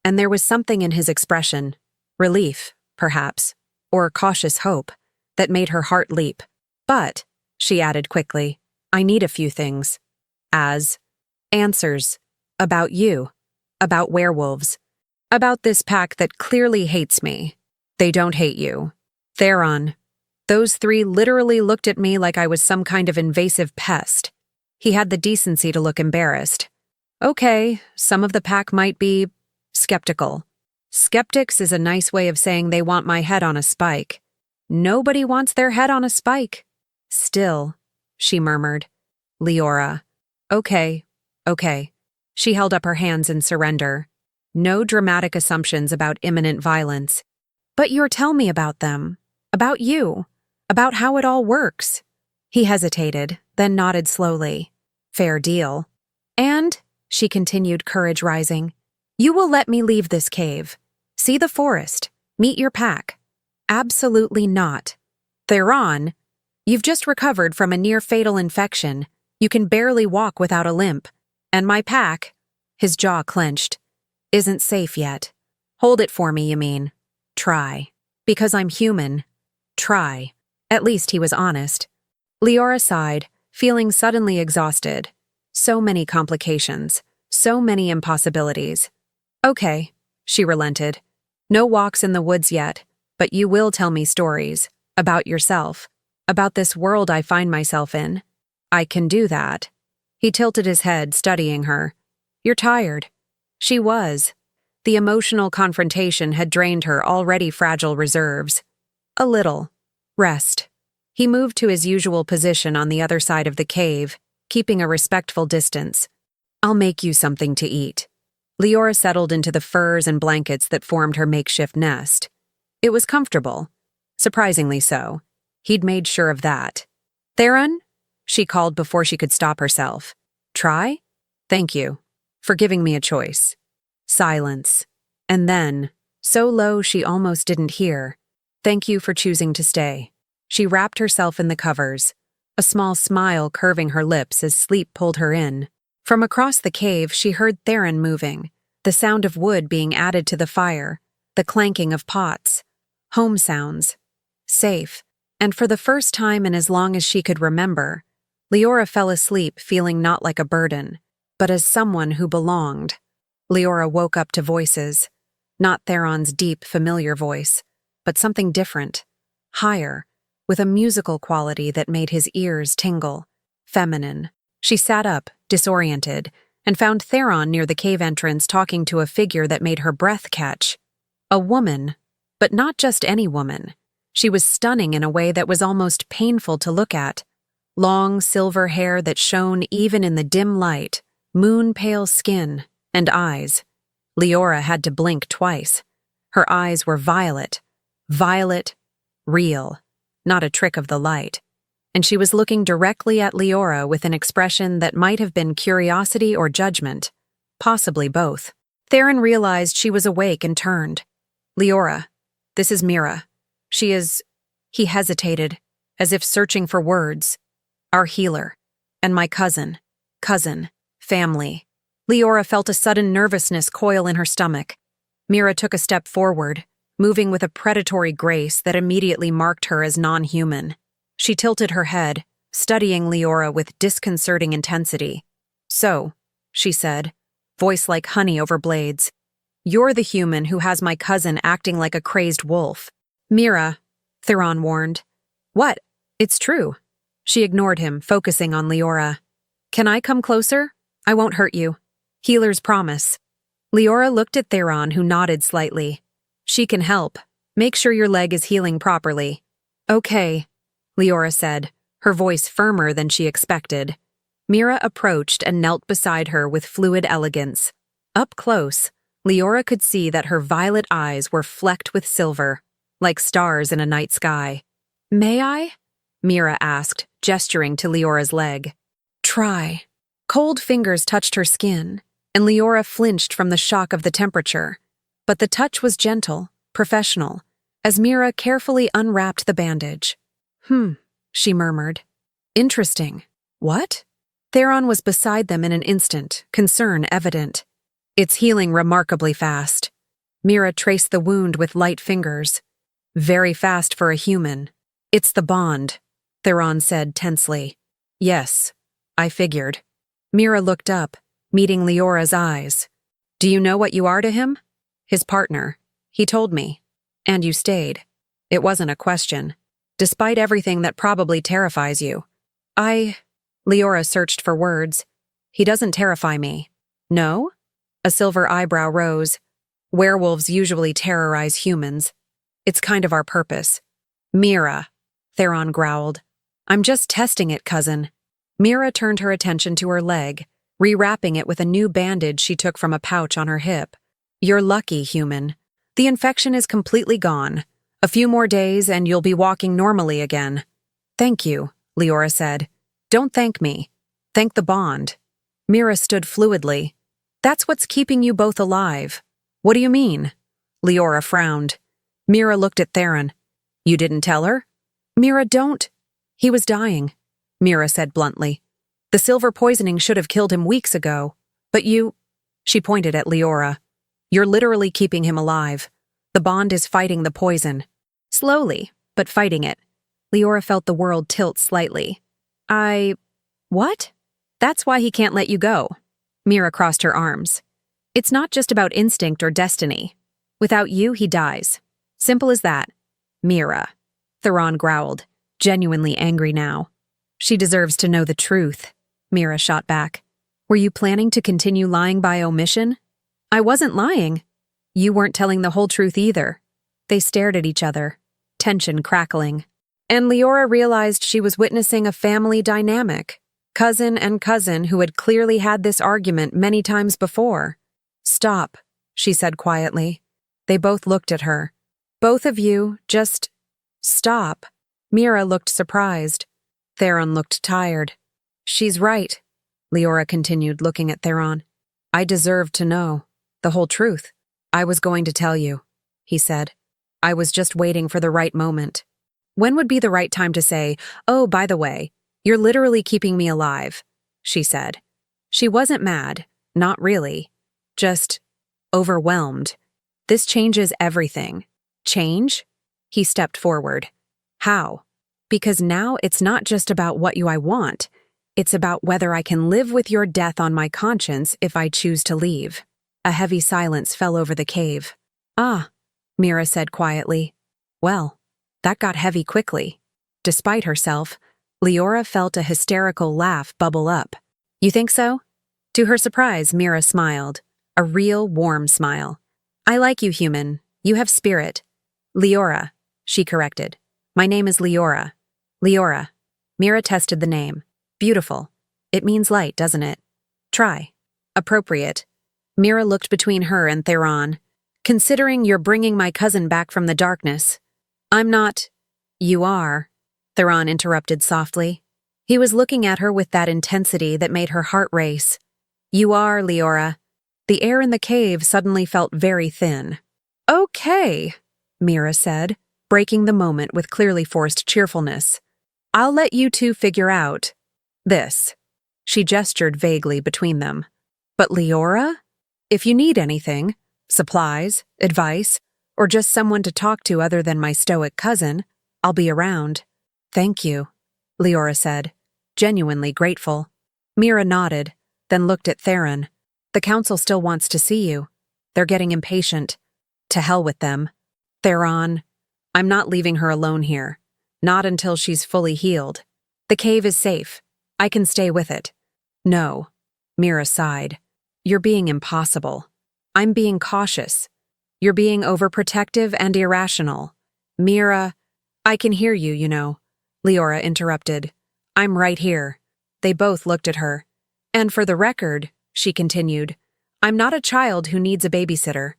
and there was something in his expression, relief, perhaps, or cautious hope, that made her heart leap. But, she added quickly, I need a few things. As answers. About you. About werewolves. About this pack that clearly hates me. They don't hate you. Theron. Those three literally looked at me like I was some kind of invasive pest. He had the decency to look embarrassed. Okay, some of the pack might be skeptical. Skeptics is a nice way of saying they want my head on a spike. Nobody wants their head on a spike. Still, she murmured. Leora. Okay. She held up her hands in surrender. No dramatic assumptions about imminent violence. But tell me about them. About you. About how it all works. He hesitated, then nodded slowly. Fair deal. And, she continued, courage rising, you will let me leave this cave. See the forest. Meet your pack. Absolutely not. Theron, you've just recovered from a near-fatal infection. You can barely walk without a limp. And my pack, his jaw clenched, isn't safe yet. Hold it for me, you mean? Try. Because I'm human. Try. At least he was honest. Leora sighed, feeling suddenly exhausted. So many complications. So many impossibilities. Okay, she relented. No walks in the woods yet, but you will tell me stories. About yourself. About this world I find myself in. I can do that. He tilted his head, studying her. You're tired. She was. The emotional confrontation had drained her already fragile reserves. A little. Rest. He moved to his usual position on the other side of the cave, keeping a respectful distance. I'll make you something to eat. Leora settled into the furs and blankets that formed her makeshift nest. It was comfortable. Surprisingly so. He'd made sure of that. Theron? She called before she could stop herself. Try? Thank you. For giving me a choice. Silence. And then, so low she almost didn't hear, thank you for choosing to stay. She wrapped herself in the covers, a small smile curving her lips as sleep pulled her in. From across the cave she heard Theron moving, the sound of wood being added to the fire, the clanking of pots. Home sounds. Safe. And for the first time in as long as she could remember, Leora fell asleep feeling not like a burden, but as someone who belonged. Leora woke up to voices. Not Theron's deep, familiar voice, but something different, higher, with a musical quality that made his ears tingle. Feminine. She sat up, disoriented, and found Theron near the cave entrance talking to a figure that made her breath catch. A woman, but not just any woman. She was stunning in a way that was almost painful to look at. Long silver hair that shone even in the dim light, moon-pale skin, and eyes. Leora had to blink twice. Her eyes were violet. Violet, real, not a trick of the light. And she was looking directly at Leora with an expression that might have been curiosity or judgment, possibly both. Theron realized she was awake and turned. Leora, this is Mira. She is... He hesitated, as if searching for words. Our healer. And my cousin. Family. Leora felt a sudden nervousness coil in her stomach. Mira took a step forward, moving with a predatory grace that immediately marked her as non-human. She tilted her head, studying Leora with disconcerting intensity. So, she said, voice like honey over blades, you're the human who has my cousin acting like a crazed wolf. Mira, Theron warned. What? It's true. She ignored him, focusing on Leora. Can I come closer? I won't hurt you. Healer's promise. Leora looked at Theron, who nodded slightly. She can help. Make sure your leg is healing properly. Okay, Leora said, her voice firmer than she expected. Mira approached and knelt beside her with fluid elegance. Up close, Leora could see that her violet eyes were flecked with silver, like stars in a night sky. May I? Mira asked, gesturing to Leora's leg. Try. Cold fingers touched her skin, and Leora flinched from the shock of the temperature. But the touch was gentle, professional, as Mira carefully unwrapped the bandage. She murmured. Interesting. What? Theron was beside them in an instant, concern evident. It's healing remarkably fast. Mira traced the wound with light fingers. Very fast for a human. It's the bond, Theron said tensely. Yes, I figured. Mira looked up, meeting Leora's eyes. Do you know what you are to him? His partner. He told me. And you stayed. It wasn't a question. Despite everything that probably terrifies you. Leora searched for words. He doesn't terrify me. No? A silver eyebrow rose. Werewolves usually terrorize humans. It's kind of our purpose. Mira, Theron growled. I'm just testing it, cousin. Mira turned her attention to her leg, rewrapping it with a new bandage she took from a pouch on her hip. You're lucky, human. The infection is completely gone. A few more days and you'll be walking normally again. Thank you, Leora said. Don't thank me. Thank the bond. Mira stood fluidly. That's what's keeping you both alive. What do you mean? Leora frowned. Mira looked at Theron. You didn't tell her? Mira, don't. He was dying, Mira said bluntly. The silver poisoning should have killed him weeks ago. But you... She pointed at Leora. You're literally keeping him alive. The bond is fighting the poison. Slowly, but fighting it. Leora felt the world tilt slightly. What? That's why he can't let you go. Mira crossed her arms. It's not just about instinct or destiny. Without you, he dies. Simple as that. Mira. Theron growled, genuinely angry now. She deserves to know the truth, Mira shot back. Were you planning to continue lying by omission? I wasn't lying. You weren't telling the whole truth either. They stared at each other, tension crackling. And Leora realized she was witnessing a family dynamic. Cousin and cousin who had clearly had this argument many times before. Stop, she said quietly. They both looked at her. Both of you, just stop. Mira looked surprised. Theron looked tired. She's right, Leora continued, looking at Theron. I deserved to know the whole truth. I was going to tell you, he said. I was just waiting for the right moment. When would be the right time to say, oh, by the way, you're literally keeping me alive, she said. She wasn't mad, not really. Just overwhelmed. This changes everything. Change? He stepped forward. How? Because now it's not just about what I want. It's about whether I can live with your death on my conscience if I choose to leave. A heavy silence fell over the cave. Ah, Mira said quietly. Well, that got heavy quickly. Despite herself, Leora felt a hysterical laugh bubble up. You think so? To her surprise, Mira smiled. A real warm smile. I like you, human. You have spirit. Leora, she corrected. My name is Leora. Leora. Mira tested the name. Beautiful. It means light, doesn't it? Try. Appropriate. Mira looked between her and Theron. Considering you're bringing my cousin back from the darkness. I'm not. You are, Theron interrupted softly. He was looking at her with that intensity that made her heart race. You are, Leora. The air in the cave suddenly felt very thin. Okay, Mira said, breaking the moment with clearly forced cheerfulness. I'll let you two figure out this. She gestured vaguely between them. But Leora? If you need anything, supplies, advice, or just someone to talk to other than my stoic cousin, I'll be around. Thank you, Leora said, genuinely grateful. Mira nodded, then looked at Theron. The council still wants to see you. They're getting impatient. To hell with them. Theron, I'm not leaving her alone here. Not until she's fully healed. The cave is safe. I can stay with it. No, Mira sighed. You're being impossible. I'm being cautious. You're being overprotective and irrational. Mira, I can hear you, you know. Leora interrupted. I'm right here. They both looked at her. And for the record, she continued, I'm not a child who needs a babysitter.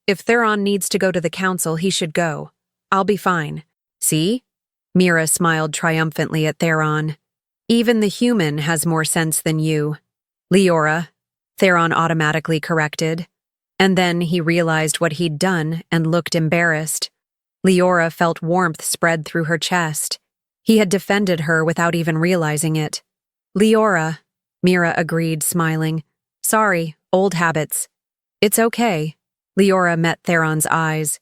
If Theron needs to go to the council, he should go. I'll be fine. See? Mira smiled triumphantly at Theron. Even the human has more sense than you. Leora, Theron automatically corrected. And then he realized what he'd done and looked embarrassed. Leora felt warmth spread through her chest. He had defended her without even realizing it. Leora, Mira agreed, smiling. Sorry, old habits. It's okay. Leora met Theron's eyes.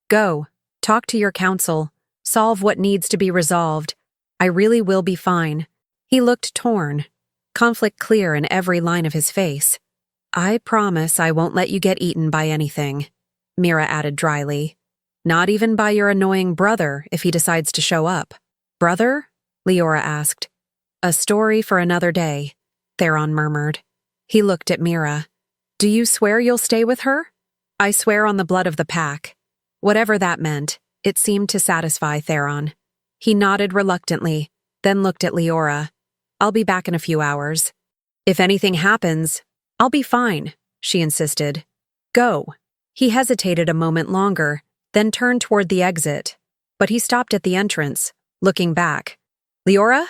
Go, talk to your council, solve what needs to be resolved. I really will be fine. He looked torn, conflict clear in every line of his face. I promise I won't let you get eaten by anything, Mira added dryly. Not even by your annoying brother if he decides to show up. Brother? Leora asked. A story for another day, Theron murmured. He looked at Mira. Do you swear you'll stay with her? I swear on the blood of the pack. Whatever that meant, it seemed to satisfy Theron. He nodded reluctantly, then looked at Leora. I'll be back in a few hours. If anything happens, I'll be fine, she insisted. Go. He hesitated a moment longer, then turned toward the exit. But he stopped at the entrance, looking back. Leora?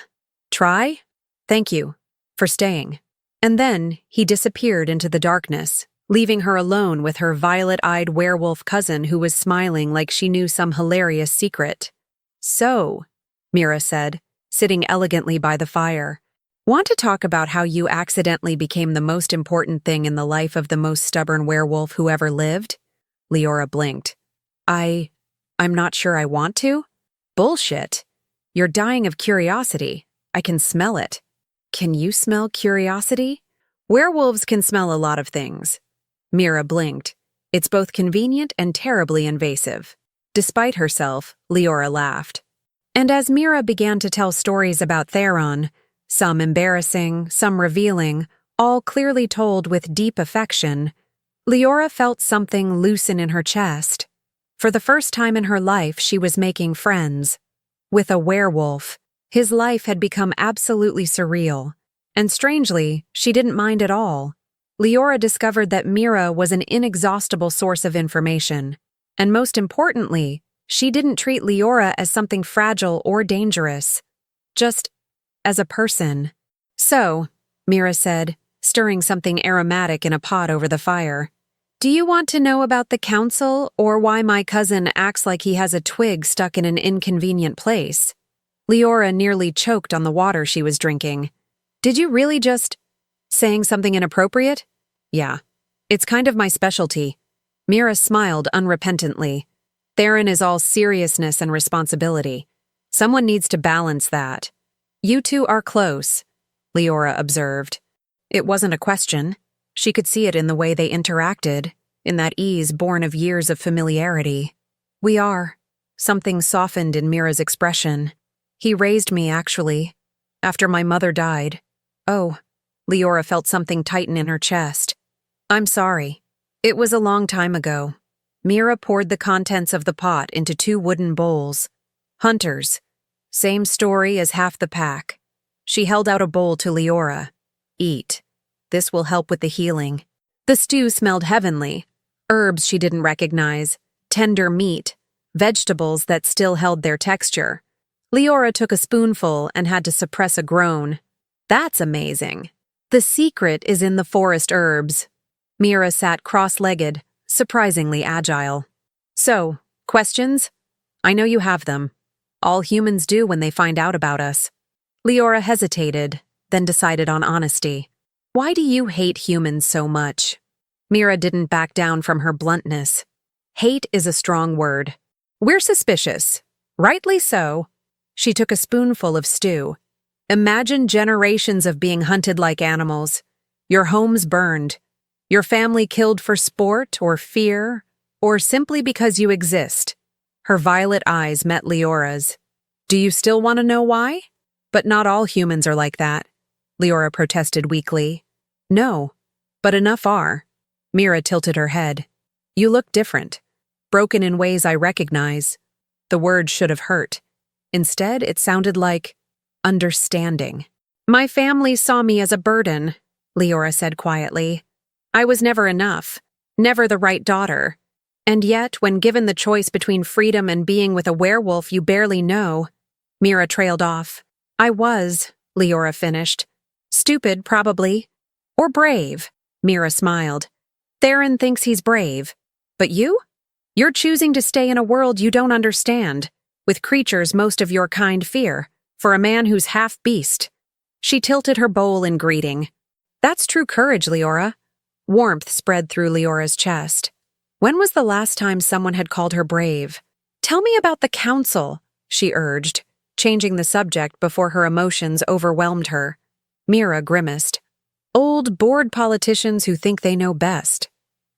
Try? Thank you. For staying. And then he disappeared into the darkness, leaving her alone with her violet-eyed werewolf cousin who was smiling like she knew some hilarious secret. So, Mira said, sitting elegantly by the fire. Want to talk about how you accidentally became the most important thing in the life of the most stubborn werewolf who ever lived? Leora blinked. I'm not sure I want to. Bullshit. You're dying of curiosity. I can smell it. Can you smell curiosity? Werewolves can smell a lot of things. Mira blinked. It's both convenient and terribly invasive. Despite herself, Leora laughed. And as Mira began to tell stories about Theron, some embarrassing, some revealing, all clearly told with deep affection, Leora felt something loosen in her chest. For the first time in her life, she was making friends. With a werewolf, his life had become absolutely surreal. And strangely, she didn't mind at all. Leora discovered that Mira was an inexhaustible source of information. And most importantly, she didn't treat Leora as something fragile or dangerous. Just as a person. So, Mira said, stirring something aromatic in a pot over the fire. Do you want to know about the council or why my cousin acts like he has a twig stuck in an inconvenient place? Leora nearly choked on the water she was drinking. Did you really just... saying something inappropriate? Yeah. It's kind of my specialty. Mira smiled unrepentantly. Theron is all seriousness and responsibility. Someone needs to balance that. You two are close, Leora observed. It wasn't a question. She could see it in the way they interacted, in that ease born of years of familiarity. We are. Something softened in Mira's expression. He raised me, actually, after my mother died. Oh, Leora felt something tighten in her chest. I'm sorry. It was a long time ago. Mira poured the contents of the pot into 2 wooden bowls. Hunters. Same story as half the pack. She held out a bowl to Leora. Eat. This will help with the healing. The stew smelled heavenly. Herbs she didn't recognize. Tender meat. Vegetables that still held their texture. Leora took a spoonful and had to suppress a groan. That's amazing. The secret is in the forest herbs. Mira sat cross-legged, surprisingly agile. So, questions? I know you have them. All humans do when they find out about us. Leora hesitated, then decided on honesty. Why do you hate humans so much? Mira didn't back down from her bluntness. Hate is a strong word. We're suspicious. Rightly so. She took a spoonful of stew. Imagine generations of being hunted like animals. Your homes burned. Your family killed for sport or fear, or simply because you exist. Her violet eyes met Leora's. Do you still want to know why? But not all humans are like that, Leora protested weakly. No, but enough are. Mira tilted her head. You look different. Broken in ways I recognize. The word should have hurt. Instead, it sounded like understanding. My family saw me as a burden, Leora said quietly. I was never enough, never the right daughter. And yet, when given the choice between freedom and being with a werewolf you barely know, Mira trailed off. I was, Leora finished. Stupid, probably. Or brave, Mira smiled. Theron thinks he's brave. But you? You're choosing to stay in a world you don't understand, with creatures most of your kind fear, for a man who's half beast. She tilted her bowl in greeting. That's true courage, Leora. Warmth spread through Leora's chest. When was the last time someone had called her brave? Tell me about the council, she urged, changing the subject before her emotions overwhelmed her. Mira grimaced. Old, bored politicians who think they know best.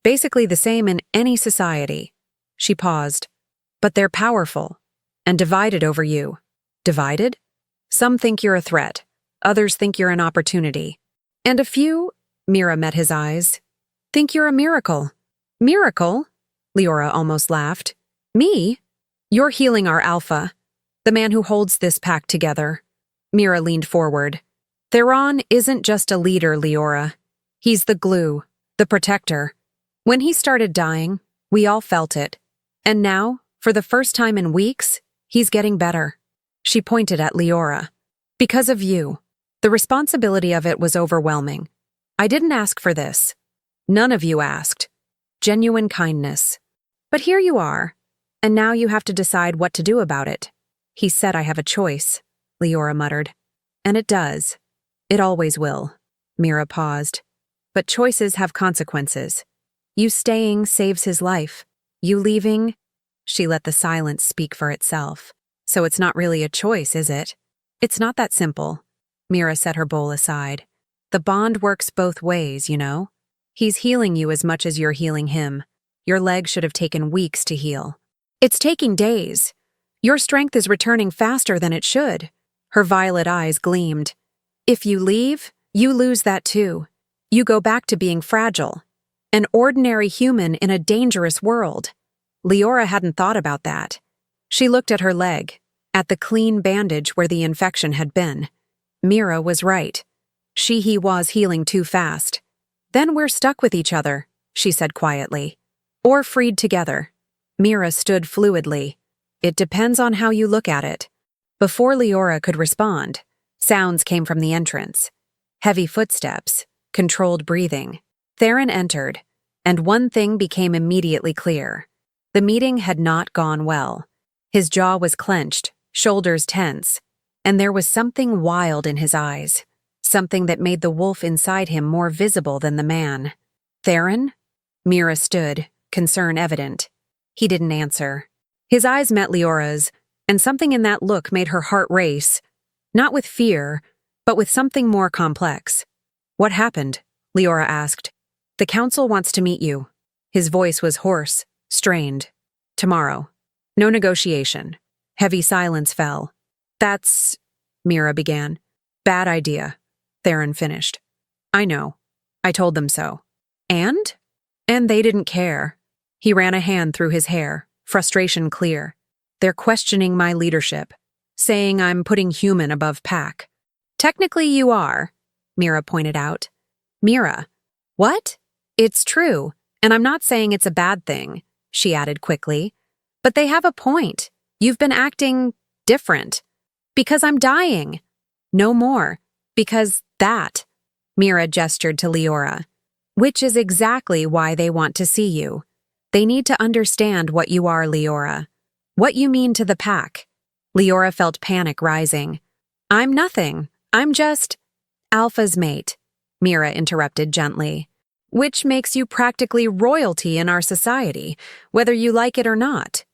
Basically the same in any society. She paused. But they're powerful. And divided over you. Divided? Some think you're a threat. Others think you're an opportunity. And a few, Mira met his eyes, think you're a miracle. Miracle? Leora almost laughed. Me? You're healing our alpha, the man who holds this pack together. Mira leaned forward. Theron isn't just a leader, Leora. He's the glue, the protector. When he started dying, we all felt it. And now, for the first time in weeks, he's getting better. She pointed at Leora. Because of you. The responsibility of it was overwhelming. I didn't ask for this. None of you asked. Genuine kindness. But here you are, and now you have to decide what to do about it. He said I have a choice, Leora muttered. And it does. It always will. Mira paused. But choices have consequences. You staying saves his life. You leaving? She let the silence speak for itself. So it's not really a choice, is it? It's not that simple. Mira set her bowl aside. The bond works both ways, you know? He's healing you as much as you're healing him. Your leg should have taken weeks to heal. It's taking days. Your strength is returning faster than it should. Her violet eyes gleamed. If you leave, you lose that too. You go back to being fragile. An ordinary human in a dangerous world. Leora hadn't thought about that. She looked at her leg, at the clean bandage where the infection had been. Mira was right. He was healing too fast. Then we're stuck with each other, she said quietly. Or freed together. Mira stood fluidly. It depends on how you look at it. Before Leora could respond, sounds came from the entrance. Heavy footsteps, controlled breathing. Theron entered, and one thing became immediately clear. The meeting had not gone well. His jaw was clenched, shoulders tense, and there was something wild in his eyes. Something that made the wolf inside him more visible than the man. Theron? Mira stood, concern evident. He didn't answer. His eyes met Leora's, and something in that look made her heart race. Not with fear, but with something more complex. What happened? Leora asked. The council wants to meet you. His voice was hoarse, strained. Tomorrow. No negotiation. Heavy silence fell. That's... Mira began. Bad idea. Theron finished. I know. I told them so. And? And they didn't care. He ran a hand through his hair, frustration clear. They're questioning my leadership, saying I'm putting human above pack. Technically you are, Mira pointed out. Mira. What? It's true, and I'm not saying it's a bad thing, she added quickly. But they have a point. You've been acting different. Because I'm dying. No more. Because that. Mira gestured to Leora. Which is exactly why they want to see you. They need to understand what you are, Leora. What you mean to the pack. Leora felt panic rising. I'm nothing. I'm just... Alpha's mate, Mira interrupted gently. Which makes you practically royalty in our society, whether you like it or not.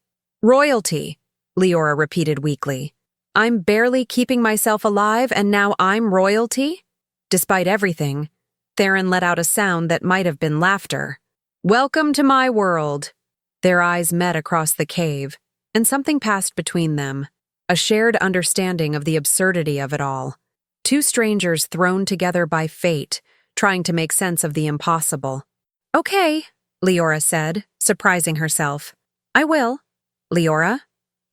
Royalty, Leora repeated weakly. I'm barely keeping myself alive and now I'm royalty? Despite everything, Theron let out a sound that might have been laughter. Welcome to my world. Their eyes met across the cave, and something passed between them, a shared understanding of the absurdity of it all. Two strangers thrown together by fate, trying to make sense of the impossible. Okay, Leora said, surprising herself. I will. Leora?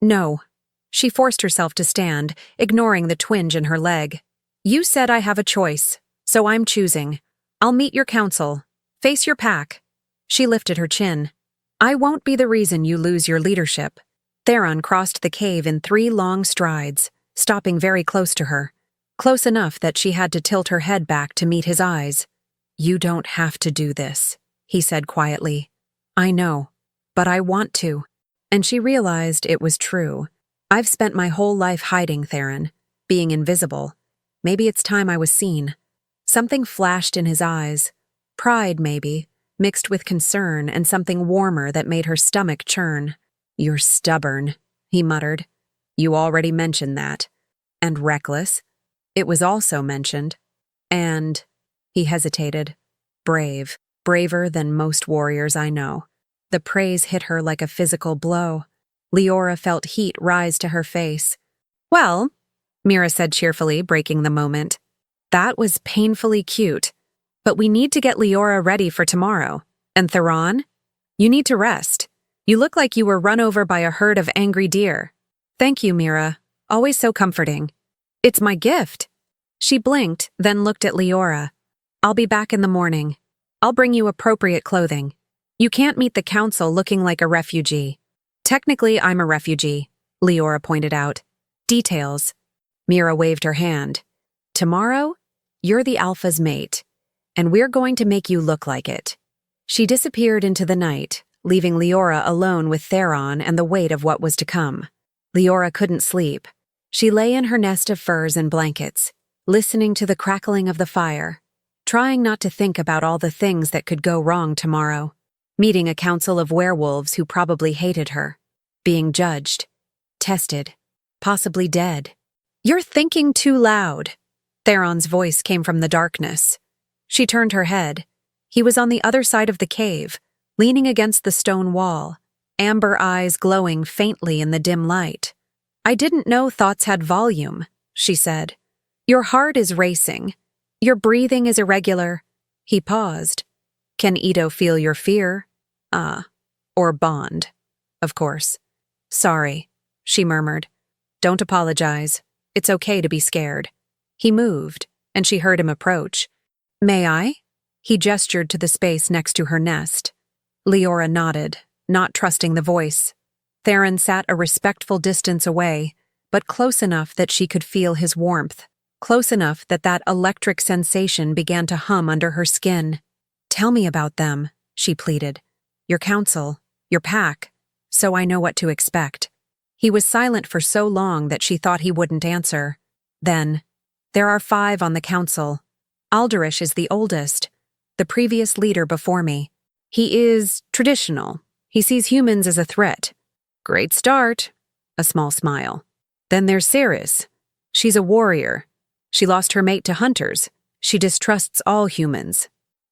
No. She forced herself to stand, ignoring the twinge in her leg. You said I have a choice, so I'm choosing. I'll meet your council. Face your pack. She lifted her chin. I won't be the reason you lose your leadership. Theron crossed the cave in 3 long strides, stopping very close to her. Close enough that she had to tilt her head back to meet his eyes. You don't have to do this, he said quietly. I know, but I want to. And she realized it was true. I've spent my whole life hiding, Theron, being invisible. Maybe it's time I was seen. Something flashed in his eyes. Pride, maybe. mixed with concern and something warmer that made her stomach churn. "You're stubborn," he muttered. "You already mentioned that. And reckless. It was also mentioned. And," he hesitated, "brave. Braver than most warriors I know." The praise hit her like a physical blow. Leora felt heat rise to her face. "Well," Mira said cheerfully, breaking the moment, "that was painfully cute. But we need to get Leora ready for tomorrow. And Theron? You need to rest. You look like you were run over by a herd of angry deer." "Thank you, Mira. Always so comforting." "It's my gift." She blinked, then looked at Leora. "I'll be back in the morning. I'll bring you appropriate clothing. You can't meet the council looking like a refugee." "Technically, I'm a refugee," Leora pointed out. "Details." Mira waved her hand. "Tomorrow, you're the Alpha's mate, and we're going to make you look like it." She disappeared into the night, leaving Leora alone with Theron and the weight of what was to come. Leora couldn't sleep. She lay in her nest of furs and blankets, listening to the crackling of the fire, trying not to think about all the things that could go wrong tomorrow. Meeting a council of werewolves who probably hated her. Being judged. Tested. Possibly dead. "You're thinking too loud." Theron's voice came from the darkness. She turned her head. He was on the other side of the cave, leaning against the stone wall, amber eyes glowing faintly in the dim light. "I didn't know thoughts had volume," she said. "Your heart is racing. Your breathing is irregular." He paused. "Can Ito feel your fear?" Or Bond, of course." "Sorry," she murmured. "Don't apologize. It's okay to be scared." He moved, and she heard him approach. "May I?" He gestured to the space next to her nest. Leora nodded, not trusting the voice. Theron sat a respectful distance away, but close enough that she could feel his warmth, close enough that that electric sensation began to hum under her skin. "Tell me about them," she pleaded. "Your council, your pack, so I know what to expect." He was silent for so long that she thought he wouldn't answer. Then, "There are 5 on the council. Alderish is the oldest, the previous leader before me. He is traditional. He sees humans as a threat." "Great start." A small smile. "Then there's Ceres. She's a warrior. She lost her mate to hunters. She distrusts all humans."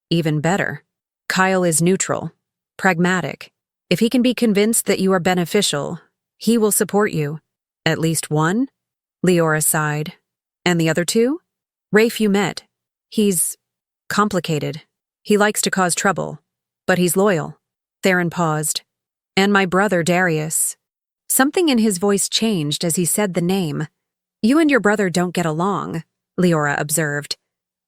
"Even better. Kyle is neutral, pragmatic. If he can be convinced that you are beneficial, he will support you." "At least one?" Leora sighed. "And the other 2? Rafe you met. He's complicated. He likes to cause trouble, but he's loyal." Theron paused. "And my brother Darius." Something in his voice changed as he said the name. "You and your brother don't get along," Leora observed.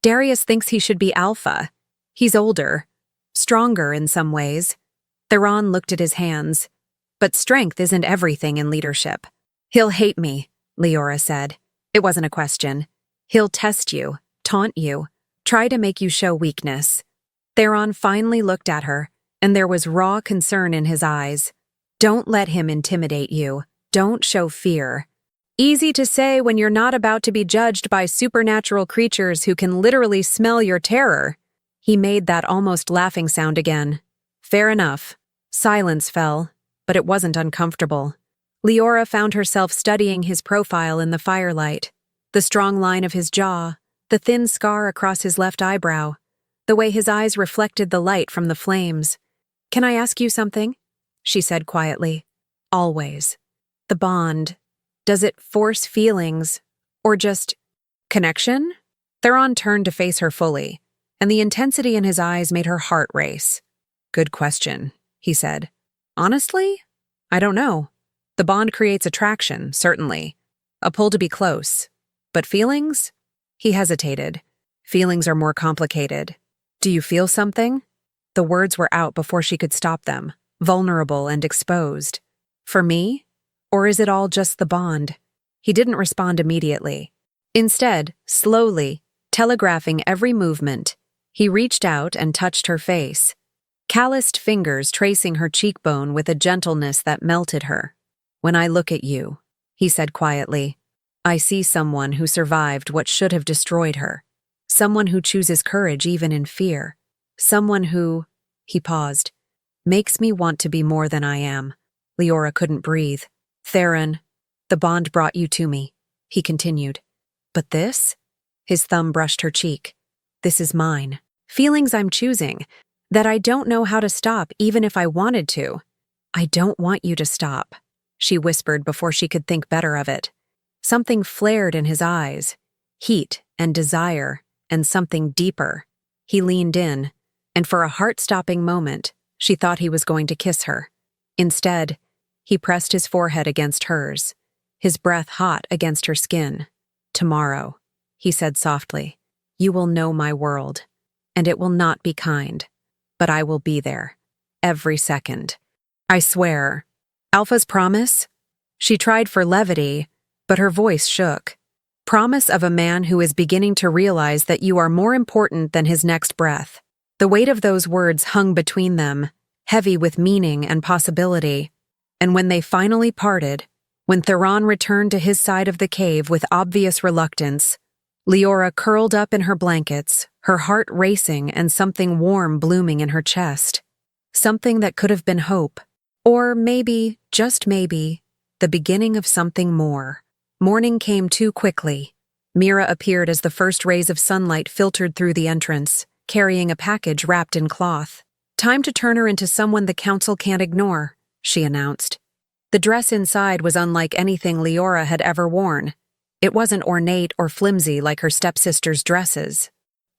"Darius thinks he should be Alpha. He's older, stronger in some ways." Theron looked at his hands. "But strength isn't everything in leadership." "He'll hate me," Leora said. It wasn't a question. "He'll test you, taunt you, try to make you show weakness." Theron finally looked at her, and there was raw concern in his eyes. "Don't let him intimidate you. Don't show fear. Easy to say when you're not about to be judged by supernatural creatures who can literally smell your terror." He made that almost laughing sound again. "Fair enough." Silence fell, but it wasn't uncomfortable. Leora found herself studying his profile in the firelight. The strong line of his jaw, the thin scar across his left eyebrow, the way his eyes reflected the light from the flames. "Can I ask you something?" she said quietly. "Always. The bond. Does it force feelings, or just connection?" Theron turned to face her fully, and the intensity in his eyes made her heart race. "Good question," he said. "Honestly, I don't know. The bond creates attraction, certainly. A pull to be close. But feelings?" He hesitated. "Feelings are more complicated. Do you feel something?" The words were out before she could stop them, vulnerable and exposed. "For me? Or is it all just the bond?" He didn't respond immediately. Instead, slowly, telegraphing every movement, he reached out and touched her face, calloused fingers tracing her cheekbone with a gentleness that melted her. "When I look at you," he said quietly, "I see someone who survived what should have destroyed her. Someone who chooses courage even in fear. Someone who..." He paused. Makes me want to be more than I am. Leora couldn't breathe. Theron, the bond brought you to me, he continued. But this? His thumb brushed her cheek. This is mine. Feelings I'm choosing, that I don't know how to stop even if I wanted to. I don't want you to stop, she whispered before she could think better of it. Something flared in his eyes, heat and desire, and something deeper. He leaned in, and for a heart-stopping moment, she thought he was going to kiss her. Instead, he pressed his forehead against hers, his breath hot against her skin. Tomorrow, he said softly, you will know my world, and it will not be kind, but I will be there, every second. I swear. Alpha's promise? She tried for levity, but her voice shook. Promise of a man who is beginning to realize that you are more important than his next breath. The weight of those words hung between them, heavy with meaning and possibility. And when they finally parted, when Theron returned to his side of the cave with obvious reluctance, Leora curled up in her blankets, her heart racing and something warm blooming in her chest. Something that could have been hope, or maybe, just maybe, the beginning of something more. Morning came too quickly. Mira appeared as the first rays of sunlight filtered through the entrance, carrying a package wrapped in cloth. Time to turn her into someone the council can't ignore, she announced. The dress inside was unlike anything Leora had ever worn. It wasn't ornate or flimsy like her stepsister's dresses.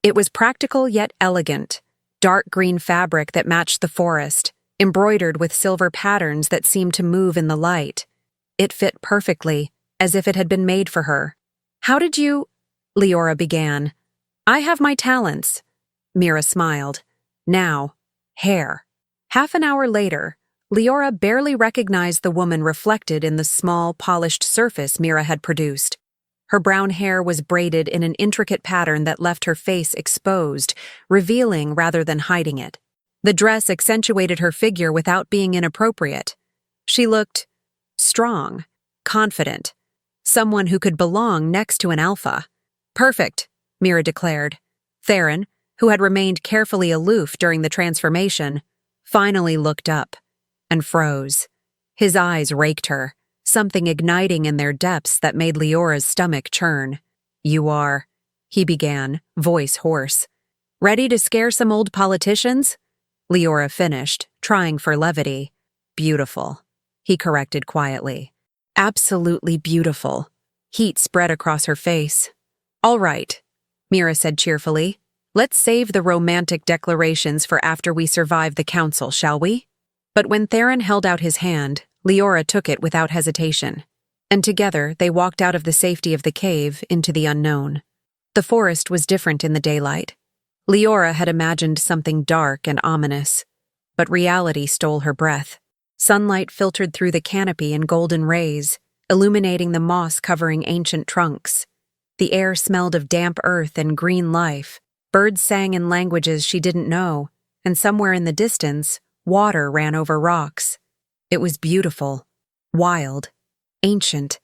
It was practical yet elegant, dark green fabric that matched the forest, embroidered with silver patterns that seemed to move in the light. It fit perfectly, as if it had been made for her. How did you? Leora began. I have my talents. Mira smiled. Now, hair. Half an hour later, Leora barely recognized the woman reflected in the small, polished surface Mira had produced. Her brown hair was braided in an intricate pattern that left her face exposed, revealing rather than hiding it. The dress accentuated her figure without being inappropriate. She looked strong, confident, someone who could belong next to an alpha. Perfect, Mira declared. Theron, who had remained carefully aloof during the transformation, finally looked up and froze. His eyes raked her, something igniting in their depths that made Leora's stomach churn. You are, he began, voice hoarse. Ready to scare some old politicians? Leora finished, trying for levity. Beautiful, he corrected quietly. Absolutely beautiful. Heat spread across her face. All right, Mira said cheerfully. Let's save the romantic declarations for after we survive the council, shall we? But when Theron held out his hand, Leora took it without hesitation, and together they walked out of the safety of the cave into the unknown. The forest was different in the daylight. Leora had imagined something dark and ominous, but reality stole her breath. Sunlight filtered through the canopy in golden rays, illuminating the moss covering ancient trunks. The air smelled of damp earth and green life. Birds sang in languages she didn't know, and somewhere in the distance, water ran over rocks. It was beautiful, wild, ancient,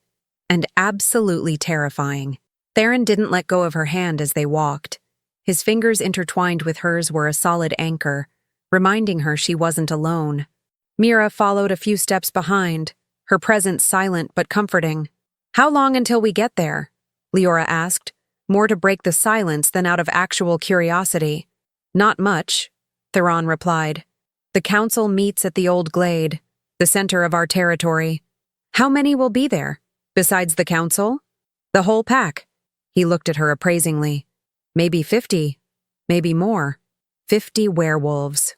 and absolutely terrifying. Theron didn't let go of her hand as they walked. His fingers intertwined with hers were a solid anchor, reminding her she wasn't alone. Mira followed a few steps behind, her presence silent but comforting. How long until we get there? Leora asked, more to break the silence than out of actual curiosity. Not much, Theron replied. The council meets at the old glade, the center of our territory. How many will be there, besides the council? The whole pack. He looked at her appraisingly. Maybe 50, maybe more. 50 werewolves,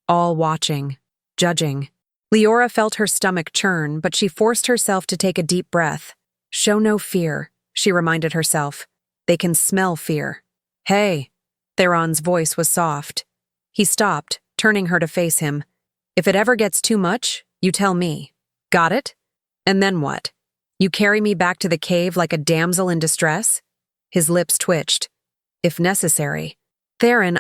all watching, judging. Leora felt her stomach churn, but she forced herself to take a deep breath. Show no fear, she reminded herself. They can smell fear. Hey, Theron's voice was soft. He stopped, turning her to face him. If it ever gets too much, you tell me. Got it? And then what? You carry me back to the cave like a damsel in distress? His lips twitched. If necessary. Theron,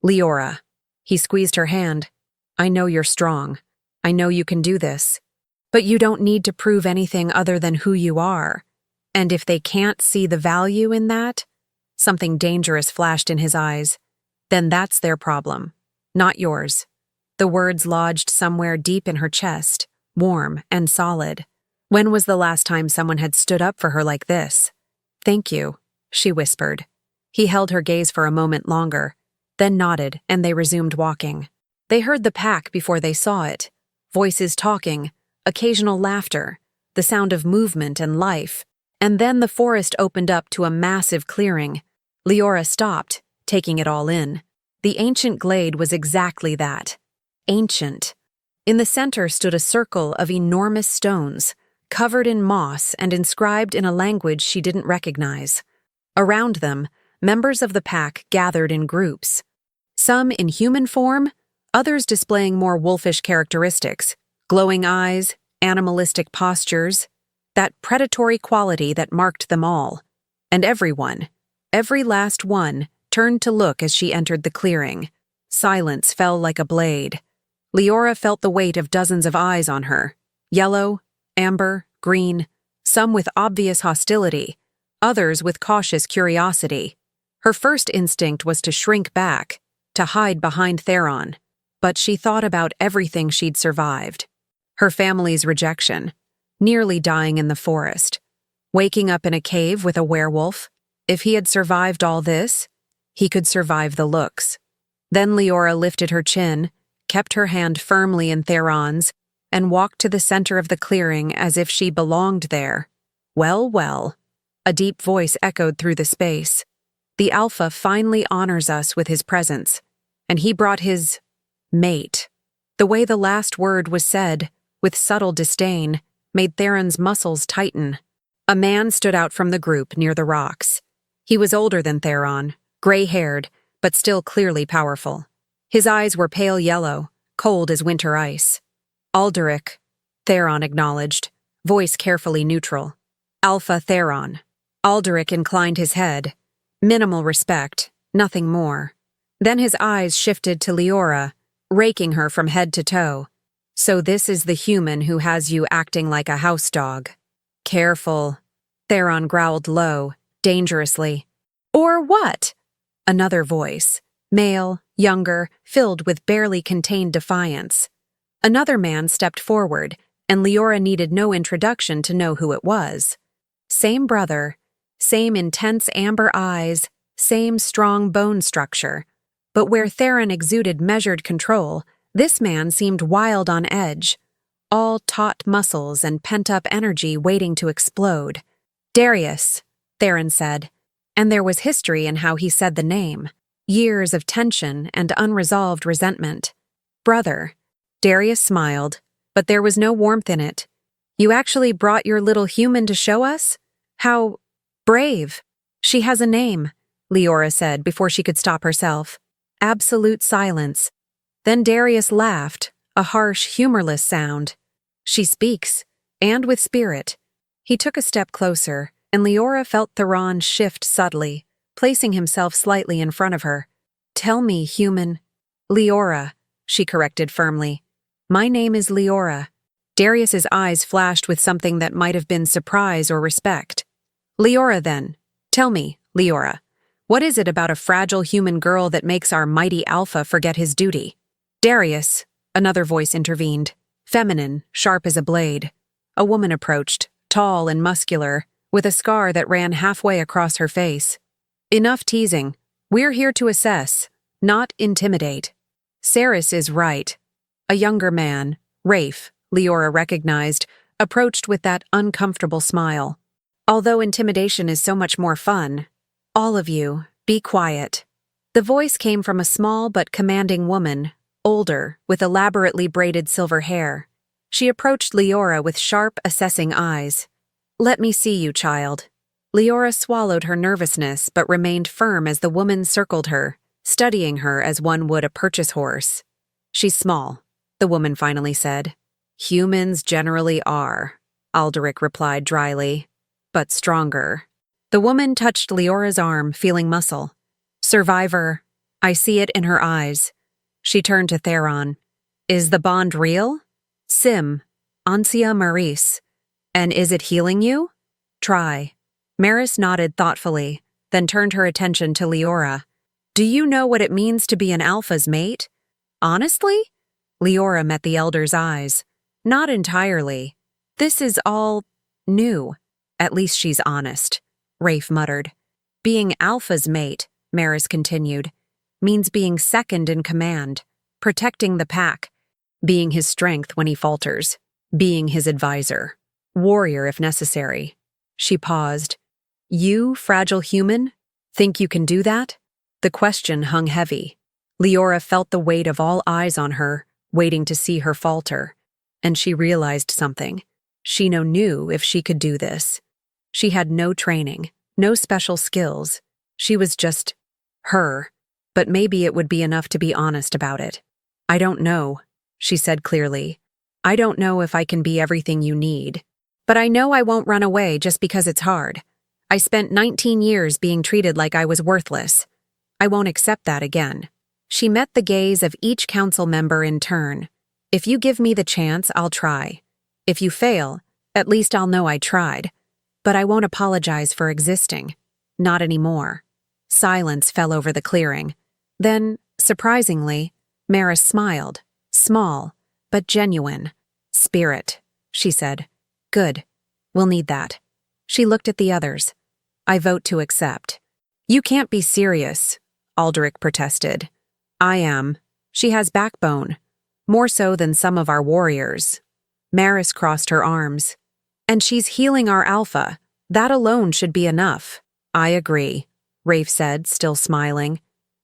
Leora. He squeezed her hand. I know you're strong. I know you can do this. But you don't need to prove anything other than who you are. And if they can't see the value in that, something dangerous flashed in his eyes, then that's their problem. Not yours. The words lodged somewhere deep in her chest, warm and solid. When was the last time someone had stood up for her like this? Thank you, she whispered. He held her gaze for a moment longer, then nodded, and they resumed walking. They heard the pack before they saw it. Voices talking, occasional laughter, the sound of movement and life. And then the forest opened up to a massive clearing. Leora stopped, taking it all in. The ancient glade was exactly that. Ancient. In the center stood a circle of enormous stones, covered in moss and inscribed in a language she didn't recognize. Around them, members of the pack gathered in groups. Some in human form, others displaying more wolfish characteristics, glowing eyes, animalistic postures, that predatory quality that marked them all. And everyone, every last one, turned to look as she entered the clearing. Silence fell like a blade. Leora felt the weight of dozens of eyes on her. Yellow, amber, green, some with obvious hostility, others with cautious curiosity. Her first instinct was to shrink back, to hide behind Theron. But she thought about everything she'd survived. Her family's rejection, nearly dying in the forest, waking up in a cave with a werewolf. If he had survived all this, he could survive the looks. Then Leora lifted her chin, kept her hand firmly in Theron's, and walked to the center of the clearing as if she belonged there. Well, well. A deep voice echoed through the space. The Alpha finally honors us with his presence, and he brought his mate. The way the last word was said, with subtle disdain, made Theron's muscles tighten. A man stood out from the group near the rocks. He was older than Theron, gray-haired, but still clearly powerful. His eyes were pale yellow, cold as winter ice. Alderic, Theron acknowledged, voice carefully neutral. Alpha Theron. Alderic inclined his head. Minimal respect, nothing more. Then his eyes shifted to Leora, raking her from head to toe. So this is the human who has you acting like a house dog. Careful. Theron growled low, dangerously. Or what? Another voice, male, younger, filled with barely contained defiance. Another man stepped forward, and Leora needed no introduction to know who it was. Same brother, same intense amber eyes, same strong bone structure. But where Theron exuded measured control, this man seemed wild on edge, all taut muscles and pent-up energy waiting to explode. Darius, Theron said, and there was history in how he said the name. Years of tension and unresolved resentment. Brother. Darius smiled, but there was no warmth in it. You actually brought your little human to show us? How brave. She has a name, Leora said before she could stop herself. Absolute silence. Then Darius laughed, a harsh, humorless sound. She speaks, and with spirit. He took a step closer, and Leora felt Theron shift subtly, placing himself slightly in front of her. Tell me, human. Leora, she corrected firmly. My name is Leora. Darius's eyes flashed with something that might have been surprise or respect. Leora, then. Tell me, Leora, what is it about a fragile human girl that makes our mighty Alpha forget his duty? Darius, another voice intervened, feminine, sharp as a blade. A woman approached, tall and muscular, with a scar that ran halfway across her face. Enough teasing. We're here to assess, not intimidate. Saris is right. A younger man, Rafe, Leora recognized, approached with that uncomfortable smile. Although intimidation is so much more fun, all of you, be quiet. The voice came from a small but commanding woman, older, with elaborately braided silver hair. She approached Leora with sharp, assessing eyes. Let me see you, child. Leora swallowed her nervousness but remained firm as the woman circled her, studying her as one would a purchase horse. She's small, the woman finally said. Humans generally are, Alderic replied dryly, but stronger. The woman touched Leora's arm, feeling muscle. Survivor. I see it in her eyes. She turned to Theron. Is the bond real? Sim. Ansia Maris. And is it healing you? Try. Maris nodded thoughtfully, then turned her attention to Leora. Do you know what it means to be an Alpha's mate? Honestly? Leora met the elder's eyes. Not entirely. This is all new. At least she's honest, Rafe muttered. Being Alpha's mate, Maris continued, means being second in command, protecting the pack, being his strength when he falters, being his advisor, warrior if necessary. She paused. You, fragile human, think you can do that? The question hung heavy. Leora felt the weight of all eyes on her, waiting to see her falter. And she realized something. Shino knew if she could do this. She had no training, no special skills. She was just her. But maybe it would be enough to be honest about it. I don't know, she said clearly. I don't know if I can be everything you need. But I know I won't run away just because it's hard. I spent 19 years being treated like I was worthless. I won't accept that again. She met the gaze of each council member in turn. If you give me the chance, I'll try. If you fail, at least I'll know I tried. But I won't apologize for existing. Not anymore. Silence fell over the clearing. Then, surprisingly, Maris smiled. Small, but genuine. Spirit, she said. Good. We'll need that. She looked at the others. I vote to accept. You can't be serious, Aldrich protested. I am. She has backbone. More so than some of our warriors. Maris crossed her arms. And she's healing our Alpha. That alone should be enough. I agree, Rafe said, still smiling.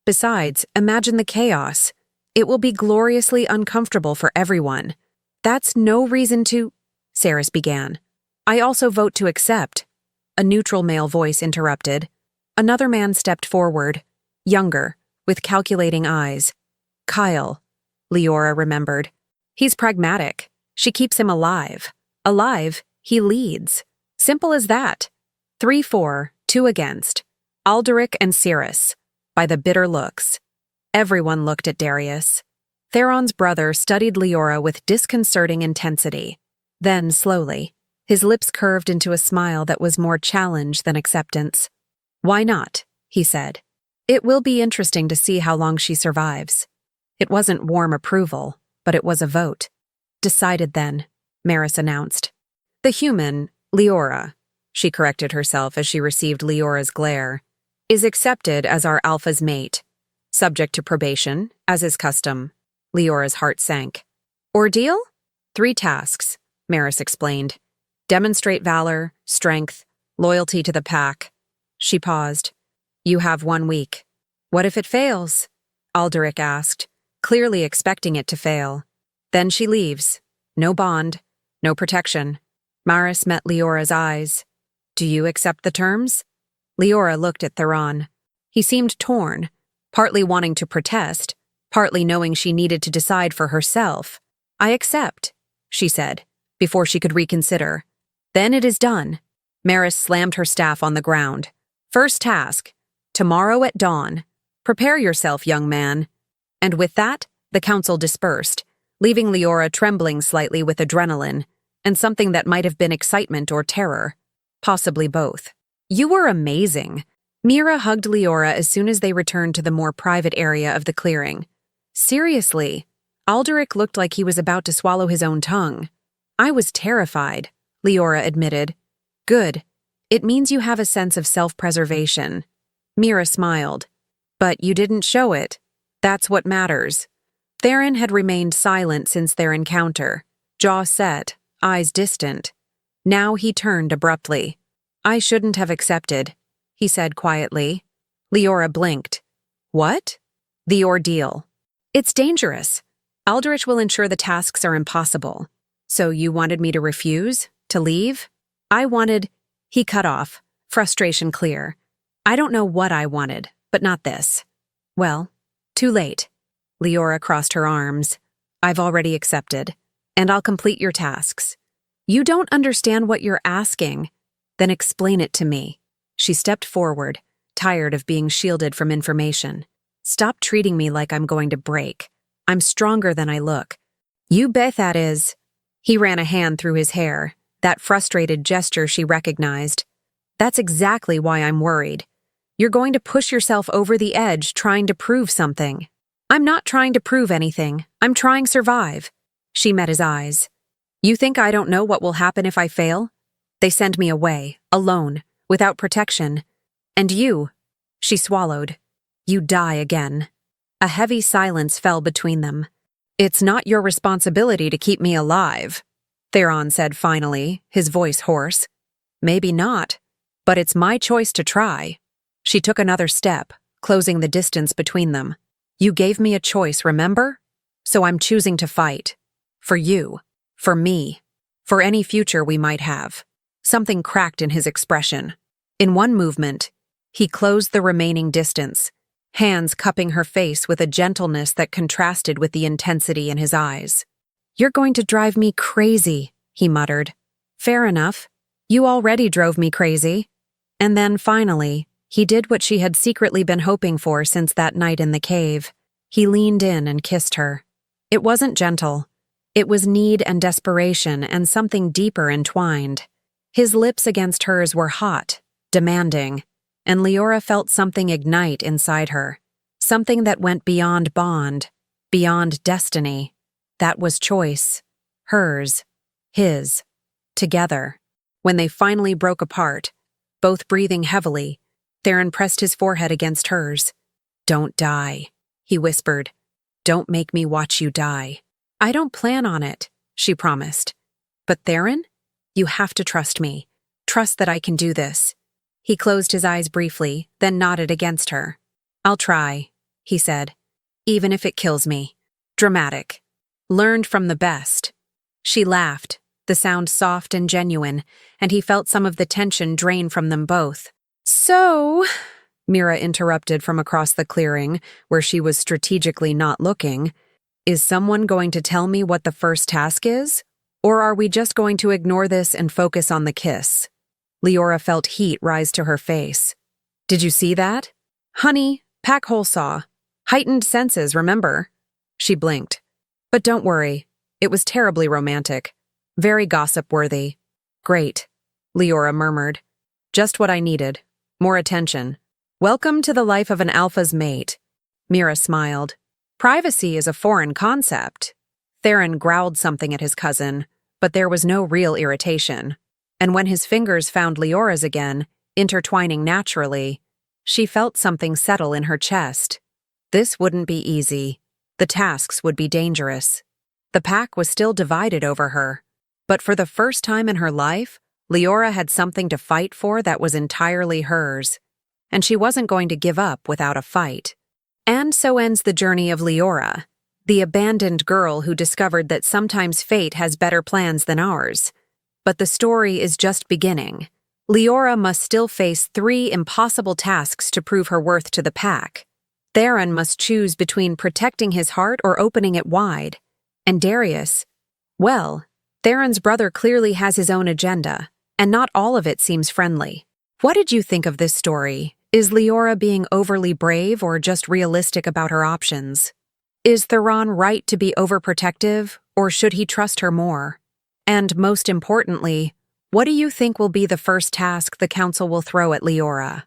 Besides, imagine the chaos. It will be gloriously uncomfortable for everyone. That's no reason to… Saris began. I also vote to accept. A neutral male voice interrupted. Another man stepped forward, younger, with calculating eyes. Kyle, Leora remembered. He's pragmatic. She keeps him alive. Alive, he leads. Simple as that. 3-4, 2 against. Alderic and Cirrus. By the bitter looks. Everyone looked at Darius. Theron's brother studied Leora with disconcerting intensity. Then, slowly, his lips curved into a smile that was more challenge than acceptance. Why not? He said. It will be interesting to see how long she survives. It wasn't warm approval, but it was a vote. Decided then, Maris announced. The human, Leora, she corrected herself as she received Leora's glare, is accepted as our Alpha's mate. Subject to probation, as is custom. Leora's heart sank. Ordeal? 3 tasks, Maris explained. Demonstrate valor, strength, loyalty to the pack. She paused. You have 1 week. What if it fails? Alderic asked, clearly expecting it to fail. Then she leaves. No bond, no protection. Maris met Leora's eyes. Do you accept the terms? Leora looked at Theron. He seemed torn, partly wanting to protest, partly knowing she needed to decide for herself. I accept, she said, before she could reconsider. Then it is done. Maris slammed her staff on the ground. First task, tomorrow at dawn. Prepare yourself, young man. And with that, the council dispersed, leaving Leora trembling slightly with adrenaline, and something that might have been excitement or terror. Possibly both. You were amazing. Mira hugged Leora as soon as they returned to the more private area of the clearing. Seriously, Alderic looked like he was about to swallow his own tongue. I was terrified, Leora admitted. Good. It means you have a sense of self-preservation. Mira smiled. But you didn't show it. That's what matters. Theron had remained silent since their encounter, jaw set, eyes distant. Now he turned abruptly. I shouldn't have accepted, he said quietly. Leora blinked. What? The ordeal. It's dangerous. Aldrich will ensure the tasks are impossible. So you wanted me to refuse? To leave? I wanted… He cut off, frustration clear. I don't know what I wanted, but not this. Well, too late. Leora crossed her arms. I've already accepted, and I'll complete your tasks. You don't understand what you're asking. Then explain it to me. She stepped forward, tired of being shielded from information. Stop treating me like I'm going to break. I'm stronger than I look. You bet that is. He ran a hand through his hair, that frustrated gesture she recognized. That's exactly why I'm worried. You're going to push yourself over the edge trying to prove something. I'm not trying to prove anything. I'm trying to survive. She met his eyes. You think I don't know what will happen if I fail? They send me away, alone, without protection. And you, she swallowed, you die again. A heavy silence fell between them. It's not your responsibility to keep me alive, Theron said finally, his voice hoarse. Maybe not, but it's my choice to try. She took another step, closing the distance between them. You gave me a choice, remember? So I'm choosing to fight. For you. For me. For any future we might have. Something cracked in his expression. In one movement, he closed the remaining distance, hands cupping her face with a gentleness that contrasted with the intensity in his eyes. You're going to drive me crazy, he muttered. Fair enough. You already drove me crazy. And then, finally, he did what she had secretly been hoping for since that night in the cave. He leaned in and kissed her. It wasn't gentle. It was need and desperation and something deeper entwined. His lips against hers were hot, demanding, and Leora felt something ignite inside her. Something that went beyond bond, beyond destiny. That was choice. Hers. His. Together. When they finally broke apart, both breathing heavily, Theron pressed his forehead against hers. Don't die, he whispered. Don't make me watch you die. I don't plan on it, she promised. But Theron, you have to trust me. Trust that I can do this. He closed his eyes briefly, then nodded against her. I'll try, he said. Even if it kills me. Dramatic. Learned from the best. She laughed, the sound soft and genuine, and he felt some of the tension drain from them both. So, Mira interrupted from across the clearing, where she was strategically not looking, is someone going to tell me what the first task is? Or are we just going to ignore this and focus on the kiss? Leora felt heat rise to her face. Did you see that? Honey, Packhole saw. Heightened senses, remember? She blinked. But don't worry, it was terribly romantic. Very gossip-worthy. Great, Leora murmured. Just what I needed. More attention. Welcome to the life of an alpha's mate. Mira smiled. Privacy is a foreign concept. Theron growled something at his cousin, but there was no real irritation. And when his fingers found Leora's again, intertwining naturally, she felt something settle in her chest. This wouldn't be easy. The tasks would be dangerous. The pack was still divided over her. But for the first time in her life, Leora had something to fight for that was entirely hers. And she wasn't going to give up without a fight. And so ends the journey of Leora, the abandoned girl who discovered that sometimes fate has better plans than ours. But the story is just beginning. Leora must still face 3 impossible tasks to prove her worth to the pack. Theron must choose between protecting his heart or opening it wide. And Darius, well, Theron's brother clearly has his own agenda, and not all of it seems friendly. What did you think of this story? Is Leora being overly brave or just realistic about her options? Is Theron right to be overprotective, or should he trust her more? And most importantly, what do you think will be the first task the Council will throw at Leora?